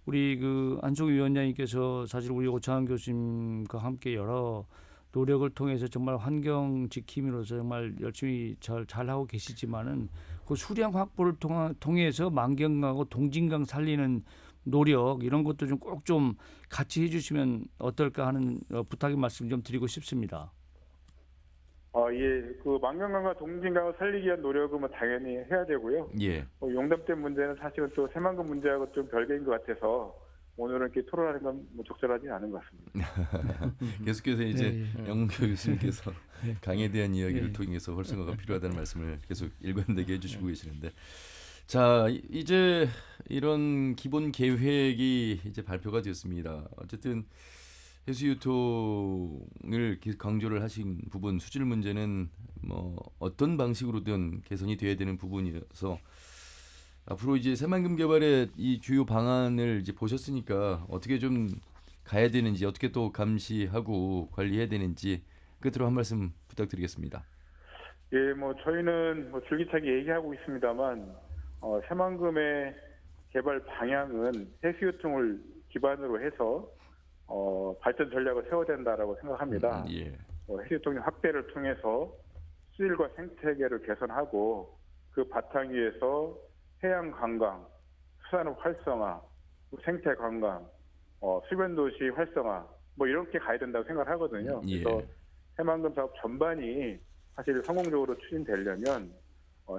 G: 우리 그 안성우 위원장님께서 사실 우리 오창환 교수님과 함께 여러 노력을 통해서 정말 환경 지킴이로서 정말 열심히 잘 하고 계시지만은 그 수량 확보를 통해서 만경강하고 동진강 살리는 노력 이런 것도 좀 꼭 좀 같이 해주시면 어떨까 하는 부탁의 말씀 좀 드리고 싶습니다.
J: 예, 그 만경강과 동진강을 살리기 위한 노력은 뭐 당연히 해야 되고요.
A: 예.
J: 용담댐 문제는 사실은 또 새만금 문제하고 좀 별개인 것 같아서 오늘은 이렇게 토론하는 건 뭐 적절하지 않은 것 같습니다.
A: 계속해서 이제 영문교 교수님께서 강에 대한 이야기를 통해서 활성화가 필요하다는 말씀을 계속 일관되게 해주시고 계시는데, 자 이제 이런 기본 계획이 이제 발표가 되었습니다. 어쨌든 해수 유통을 강조를 하신 부분, 수질 문제는 뭐 어떤 방식으로든 개선이 돼야 되는 부분이어서. 앞으로 이제 새만금 개발의 이 주요 방안을 이제 보셨으니까 어떻게 좀 가야 되는지, 어떻게 또 감시하고 관리해야 되는지 끝으로 한 말씀 부탁드리겠습니다.
J: 예, 뭐 저희는 뭐 줄기차게 얘기하고 있습니다만 새만금의 개발 방향은 해수유통을 기반으로 해서 발전 전략을 세워야 된다라고 생각합니다. 해수유통의 확대를 통해서 수질과 생태계를 개선하고 그 바탕 위에서 해양 관광, 수산업 활성화, 생태 관광, 수변 도시 활성화 뭐 이렇게 가야 된다고 생각을 하거든요. 그래서 새만금 사업 전반이 사실 성공적으로 추진되려면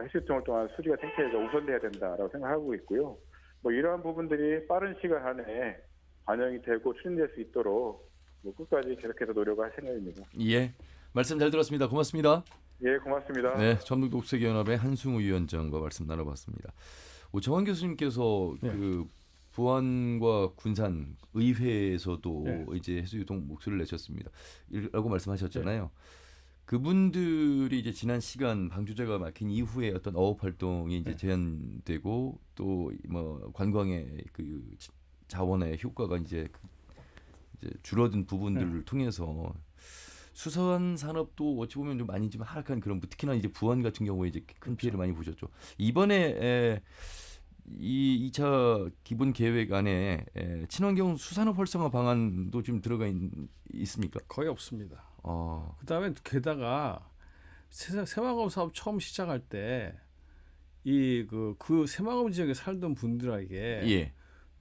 J: 해수유통을 통한 수질과 생태계가 우선돼야 된다라고 생각하고 있고요. 뭐 이러한 부분들이 빠른 시간 안에 반영이 되고 추진될 수 있도록 뭐 끝까지 계속해서 노력할 생각입니다.
A: 예, 말씀 잘 들었습니다. 고맙습니다.
J: 예, 고맙습니다.
A: 네, 전북독색연합의 한승우 위원장과 말씀 나눠봤습니다. 오창환 교수님께서 그 부안과 군산 의회에서도 이제 해수유통 목소리를 내셨습니다. 라고 말씀하셨잖아요. 그분들이 이제 지난 시간 방조제가 막힌 이후에 어떤 어업 활동이 이제 제한되고 또 뭐 관광의 그 자원의 효과가 이제 줄어든 부분들을 통해서 수산 산업도 어찌 보면 좀 많이 좀 하락한 그런, 특히나 이제 부안 같은 경우에 이제 큰 피해를 많이 보셨죠. 이번에 이 2차 기본 계획 안에 친환경 수산업 활성화 방안도 좀 들어가 있습니까?
H: 거의 없습니다. 그다음에 게다가 새만금 사업 처음 시작할 때 이 그 새만금 지역에 살던 분들에게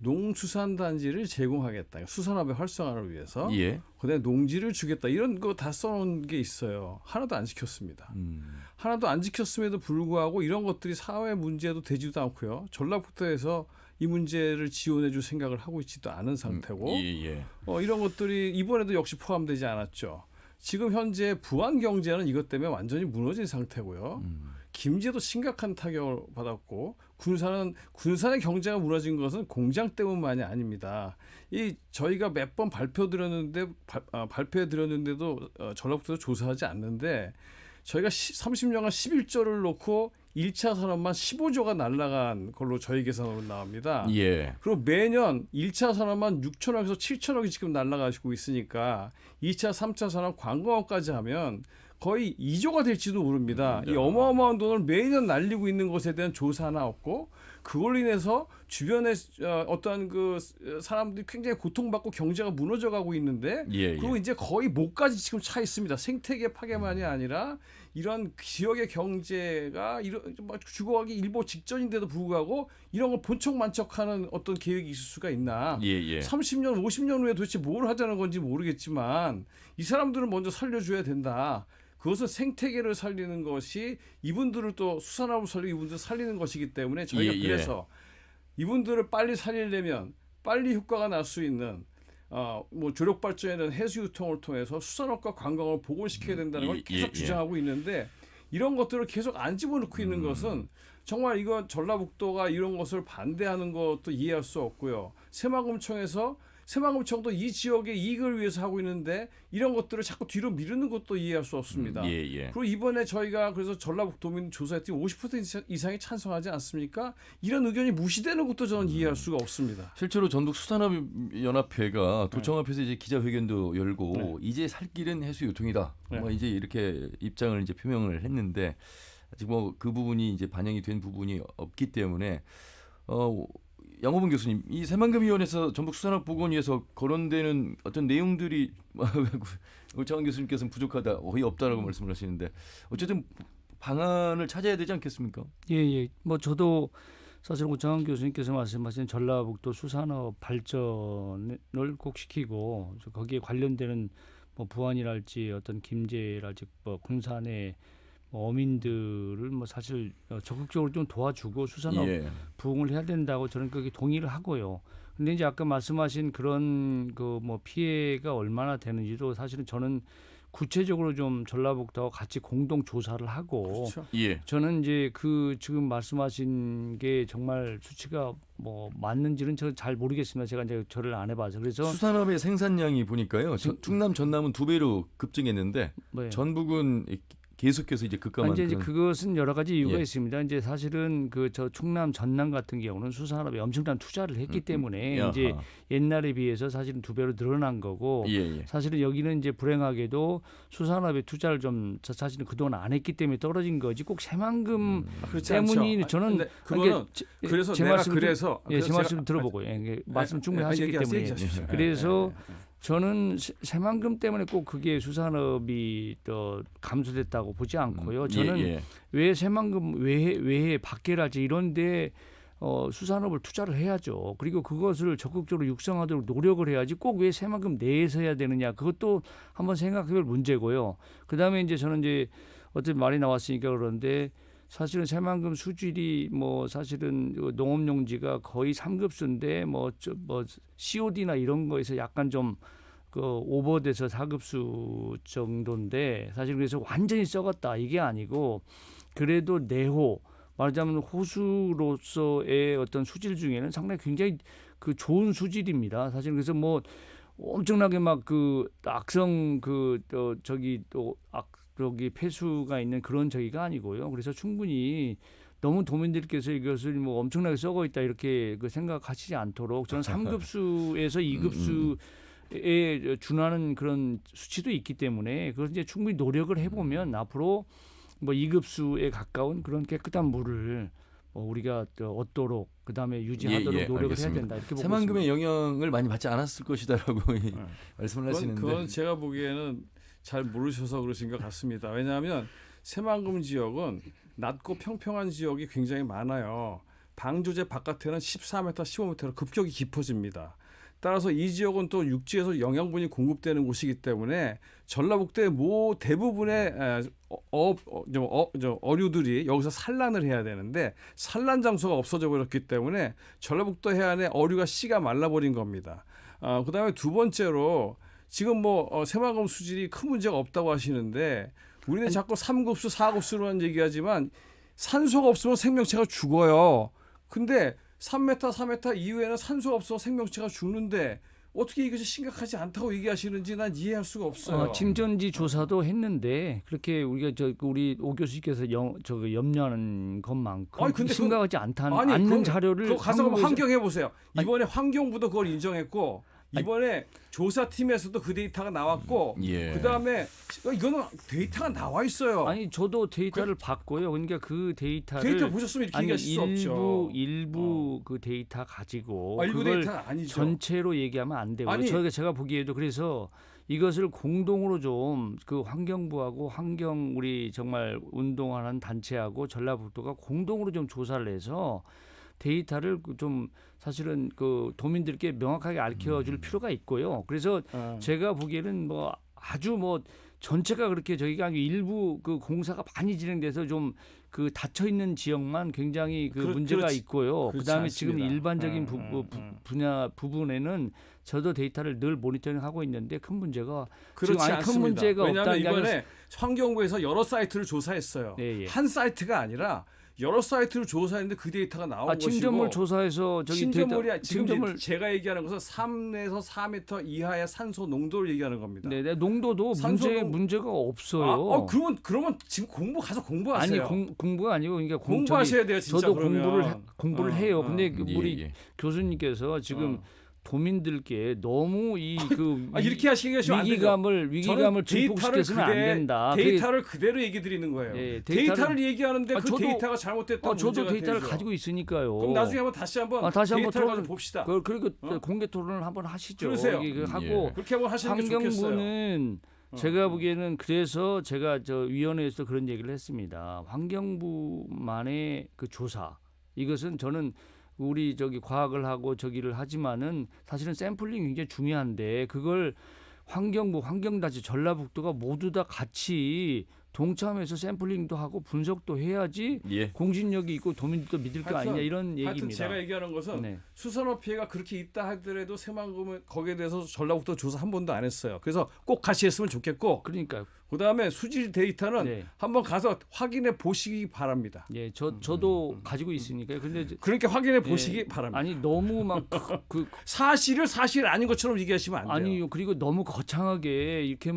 H: 농수산단지를 제공하겠다. 수산업의 활성화를 위해서.
A: 예.
H: 그다음에 농지를 주겠다. 이런 거 다 써놓은 게 있어요. 하나도 안 지켰습니다. 하나도 안 지켰음에도 불구하고 이런 것들이 사회 문제도 되지도 않고요. 전라북도에서 이 문제를 지원해 줄 생각을 하고 있지도 않은 상태고 이런 것들이 이번에도 역시 포함되지 않았죠. 지금 현재 부안 경제는 이것 때문에 완전히 무너진 상태고요. 김제도 심각한 타격을 받았고 군산의 경제가 무너진 것은 공장 때문만이 아닙니다. 이 저희가 몇 번 발표해 드렸는데도 전라북도에서 조사하지 않는데 저희가 30년간 11조를 놓고 1차 산업만 15조가 날아간 걸로 저희 계산으로 나옵니다.
A: 예.
H: 그리고 매년 1차 산업만 6천억에서 7천억이 지금 날아가시고 있으니까 2차, 3차 산업 관광업까지 하면 거의 2조가 될지도 모릅니다. 이 어마어마한 돈을 매년 날리고 있는 것에 대한 조사 하나 없고 그걸로 인해서 주변에 어떠한 그 사람들이 굉장히 고통받고 경제가 무너져가고 있는데 그리고 이제 거의 목까지 지금 차 있습니다. 생태계 파괴만이 아니라 이런 지역의 경제가 죽어가기 일보 직전인데도 불구하고 이런 걸 본척만척하는 어떤 계획이 있을 수가 있나. 30년, 50년 후에 도대체 뭘 하자는 건지 모르겠지만 이 사람들은 먼저 살려줘야 된다. 그것은 생태계를 살리는 것이 이분들을 또 수산업을 살리고 이분들을 살리는 것이기 때문에 저희가 그래서 이분들을 빨리 살리려면 빨리 효과가 날 수 있는 조력 발전에 대한 해수 유통을 통해서 수산업과 관광을 복원시켜야 된다는 걸 계속 주장하고 있는데 이런 것들을 계속 안 집어넣고 있는 것은 정말 이거 전라북도가 이런 것을 반대하는 것도 이해할 수 없고요. 새만금청도 이 지역의 이익을 위해서 하고 있는데 이런 것들을 자꾸 뒤로 미루는 것도 이해할 수 없습니다. 그리고 이번에 저희가 그래서 전라북도민 조사했더니 50% 이상이 찬성하지 않습니까? 이런 의견이 무시되는 것도 저는 이해할 수가 없습니다.
A: 실제로 전북수산업연합회가 도청 앞에서 이제 기자회견도 열고 이제 살 길은 해수유통이다. 이제 이렇게 입장을 이제 표명을 했는데 아직 그 부분이 이제 반영이 된 부분이 없기 때문에 양호봉 교수님, 이 새만금위원회에서 전북수산업보건위에서 거론되는 어떤 내용들이 장원 교수님께서는 부족하다, 거의 없다라고 말씀을 하시는데 어쨌든 방안을 찾아야 되지 않겠습니까?
G: 예. 저도 사실 장원 교수님께서 말씀하신 전라북도 수산업 발전을 꼭 시키고 거기에 관련되는 부안이랄지 어떤 김제랄지 군산의 어민들을 사실 적극적으로 좀 도와주고 수산업 부흥을 해야 된다고 저는 거기 동의를 하고요. 근데 이제 아까 말씀하신 그런 피해가 얼마나 되는지도 사실은 저는 구체적으로 좀 전라북도와 같이 공동 조사를 하고 저는 이제 지금 말씀하신 게 정말 수치가 맞는지는 저는 잘 모르겠습니다. 제가 이제 절을 안 해봐서. 그래서
A: 수산업의 생산량이 보니까요. 충남 전남은 2배로 급증했는데 전북은 계속해서 이제 급감한.
G: 이제 그것은 여러 가지 이유가 있습니다. 이제 사실은 저 충남 전남 같은 경우는 수산업에 엄청난 투자를 했기 때문에 이제 옛날에 비해서 사실은 2배로 늘어난 거고 사실은 여기는 이제 불행하게도 수산업에 투자를 좀 사실은 그동안 안 했기 때문에 떨어진 거지 꼭 새만금 때문이 저는
H: 그거는 그래서
G: 제
H: 내가
G: 말씀 제 말씀 들어보고요. 말씀 충분히 하시기 때문에 그래서. 저는 새만금 때문에 꼭 그게 수산업이 또 감소됐다고 보지 않고요. 저는 왜 새만금 외에 밖에랄지 이런데 수산업을 투자를 해야죠. 그리고 그것을 적극적으로 육성하도록 노력을 해야지 꼭 왜 새만금 내에서 해야 되느냐 그것도 한번 생각해볼 문제고요. 그다음에 이제 저는 이제 어떤 말이 나왔으니까 그런데 사실은 새만금 수질이 사실은 농업용지가 거의 3급수인데 COD나 이런 거에서 약간 좀 오버돼서 4급수 정도인데 사실 그래서 완전히 썩었다 이게 아니고 그래도 내호 말하자면 호수로서의 어떤 수질 중에는 상당히 굉장히 좋은 수질입니다. 사실 그래서 엄청나게 악성 여기 폐수가 있는 그런 저기가 아니고요. 그래서 충분히 너무 도민들께서 이것을 엄청나게 썩어 있다 이렇게 생각하시지 않도록 저는 3급수에서 2급수에 준하는 그런 수치도 있기 때문에 그걸 이제 충분히 노력을 해보면 앞으로 2급수에 가까운 그런 깨끗한 물을 우리가 얻도록 그다음에 유지하도록 노력을
A: 알겠습니다.
G: 해야 된다 이렇게 보고
A: 새만금의 영향을 많이 받지 않았을 것이다라고 말씀을 하시는데
H: 그건 제가 보기에는 잘 모르셔서 그러신 것 같습니다. 왜냐하면 새만금 지역은 낮고 평평한 지역이 굉장히 많아요. 방조제 바깥에는 14m, 15m로 급격히 깊어집니다. 따라서 이 지역은 또 육지에서 영양분이 공급되는 곳이기 때문에 전라북도의 대부분의 어류들이 여기서 산란을 해야 되는데 산란 장소가 없어져 버렸기 때문에 전라북도 해안에 어류가 씨가 말라버린 겁니다. 그다음에 두 번째로 지금 새만금 수질이 큰 문제가 없다고 하시는데 우리는 자꾸 3급수, 4급수로만 얘기하지만 산소가 없으면 생명체가 죽어요. 근데 3m, 4m 이후에는 산소가 없어서 생명체가 죽는데 어떻게 이것이 심각하지 않다고 얘기하시는지 난 이해할 수가 없어요.
G: 침전지 조사도 했는데 그렇게 우리가 우리 오 교수님께서 염려하는 것만큼 심각하지 않는 자료를
H: 그거 가서 환경 해보세요. 이번에 환경부도 그걸 인정했고 이번에 조사팀에서도 그 데이터가 나왔고 그다음에 이거는 데이터가 나와 있어요.
G: 아니 저도 데이터를 봤고요. 그러니까 그 데이터
H: 보셨으면 이렇게 얘기하실 수 없죠.
G: 일부 그 데이터 가지고
H: 일부
G: 그걸
H: 데이터는 아니죠.
G: 전체로 얘기하면 안 되고요. 제가 보기에도 그래서 이것을 공동으로 좀 그 환경부하고 우리 정말 운동하는 단체하고 전라북도가 공동으로 좀 조사를 해서 데이터를 좀 사실은 그 도민들께 명확하게 알려줄 필요가 있고요. 그래서 제가 보기에는 아주 전체가 그렇게 저희가 일부 그 공사가 많이 진행돼서 좀 그 닫혀 있는 지역만 굉장히 문제가 있고요. 그다음에 지금 일반적인 부분에는 저도 데이터를 늘 모니터링하고 있는데 큰 문제가
H: 그렇지 않습니다.
G: 큰 문제가
H: 왜냐하면 이번에 환경부에서 여러 사이트를 조사했어요. 한 사이트가 아니라 여러 사이트를 조사했는데 그 데이터가 나온 것이고
G: 침전물 조사해서
H: 침전물이 지금 제가 얘기하는 것은 3에서 4m 이하의 산소 농도를 얘기하는 겁니다.
G: 네, 농도도 문제가 없어요.
H: 그러면 지금 가서 공부하세요.
G: 아니 공부가 아니고 그러니까
H: 공부하셔야 돼요. 진짜
G: 저도
H: 그러면.
G: 공부를 해요. 근데 우리 교수님께서 지금 도민들께 너무
H: 이렇게 하시는 것이
G: 위기감을 증폭시켜서는 안 된다.
H: 데이터를 그대로 얘기 드리는 거예요. 데이터를 얘기하는데 데이터가 잘못됐다고
G: 저도 데이터를 가지고 있으니까요.
H: 그럼 나중에 다시 한번 데이터를 봅시다.
G: 그리고 공개 토론을 한번 하시죠.
H: 그러세요.
G: 하고
H: 그렇게 한번 하시는 게 좋겠어요.
G: 환경부는 제가 보기에는 그래서 제가 위원회에서 그런 얘기를 했습니다. 환경부만의 그 조사 이것은 저는 우리 과학을 하고 저기를 하지만은 사실은 샘플링이 굉장히 중요한데 그걸 환경부, 환경단체, 전라북도가 모두 다 같이 동참해서 샘플링도 하고 분석도 해야지 공신력이 있고 도민들도 믿을 거 아니냐 이런 얘기입니다.
H: 하여튼 제가 얘기하는 것은 수산업 피해가 그렇게 있다 하더라도 새만금은 거기에 대해서 전라북도 조사 한 번도 안 했어요. 그래서 꼭 같이 했으면 좋겠고
G: 그러니까요.
H: 그다음에 수질 데이터는 한번 가서 확인해 보시기 바랍니다.
G: 저도 가지고 있으니까요. 근데
H: 그렇게 확인해 보시기 바랍니다.
G: 아니 너무
H: 사실을 사실 아닌 것처럼 얘기하시면 안 돼요.
G: 아니요. 그리고 너무 거창하게 이렇게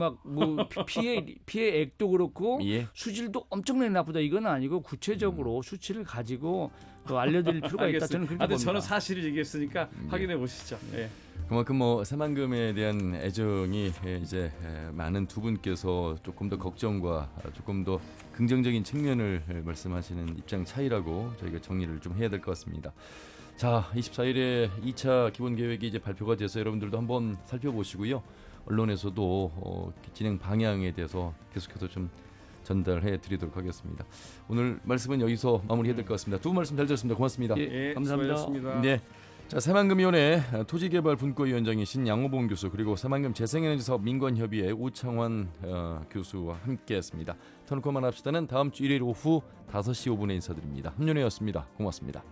G: 피해 액도 그렇고 수질도 엄청나게 나쁘다 이건 아니고 구체적으로 수치를 가지고 또 알려드릴 필요가 있다. 저는 그렇게 봅니다.
H: 저는 사실을 얘기했으니까 확인해 보시죠.
A: 그만큼 새만금에 대한 애정이 이제 많은 두 분께서 조금 더 걱정과 조금 더 긍정적인 측면을 말씀하시는 입장 차이라고 저희가 정리를 좀 해야 될 것 같습니다. 자, 24일에 2차 기본 계획이 이제 발표가 돼서 여러분들도 한번 살펴보시고요. 언론에서도 진행 방향에 대해서 계속해서 좀 전달해 드리도록 하겠습니다. 오늘 말씀은 여기서 마무리해야 될 것 같습니다. 두 분 말씀 잘 들었습니다. 고맙습니다.
G: 감사합니다.
H: 수고하셨습니다.
A: 네. 자, 새만금위원회 토지개발 분과위원장이신 양호봉 교수 그리고 새만금 재생에너지사업 민관협의회 우창환 교수와 함께했습니다. 터놓고만 합시다는 다음 주 일요일 오후 5시 5분에 인사드립니다. 함윤혜였습니다. 고맙습니다.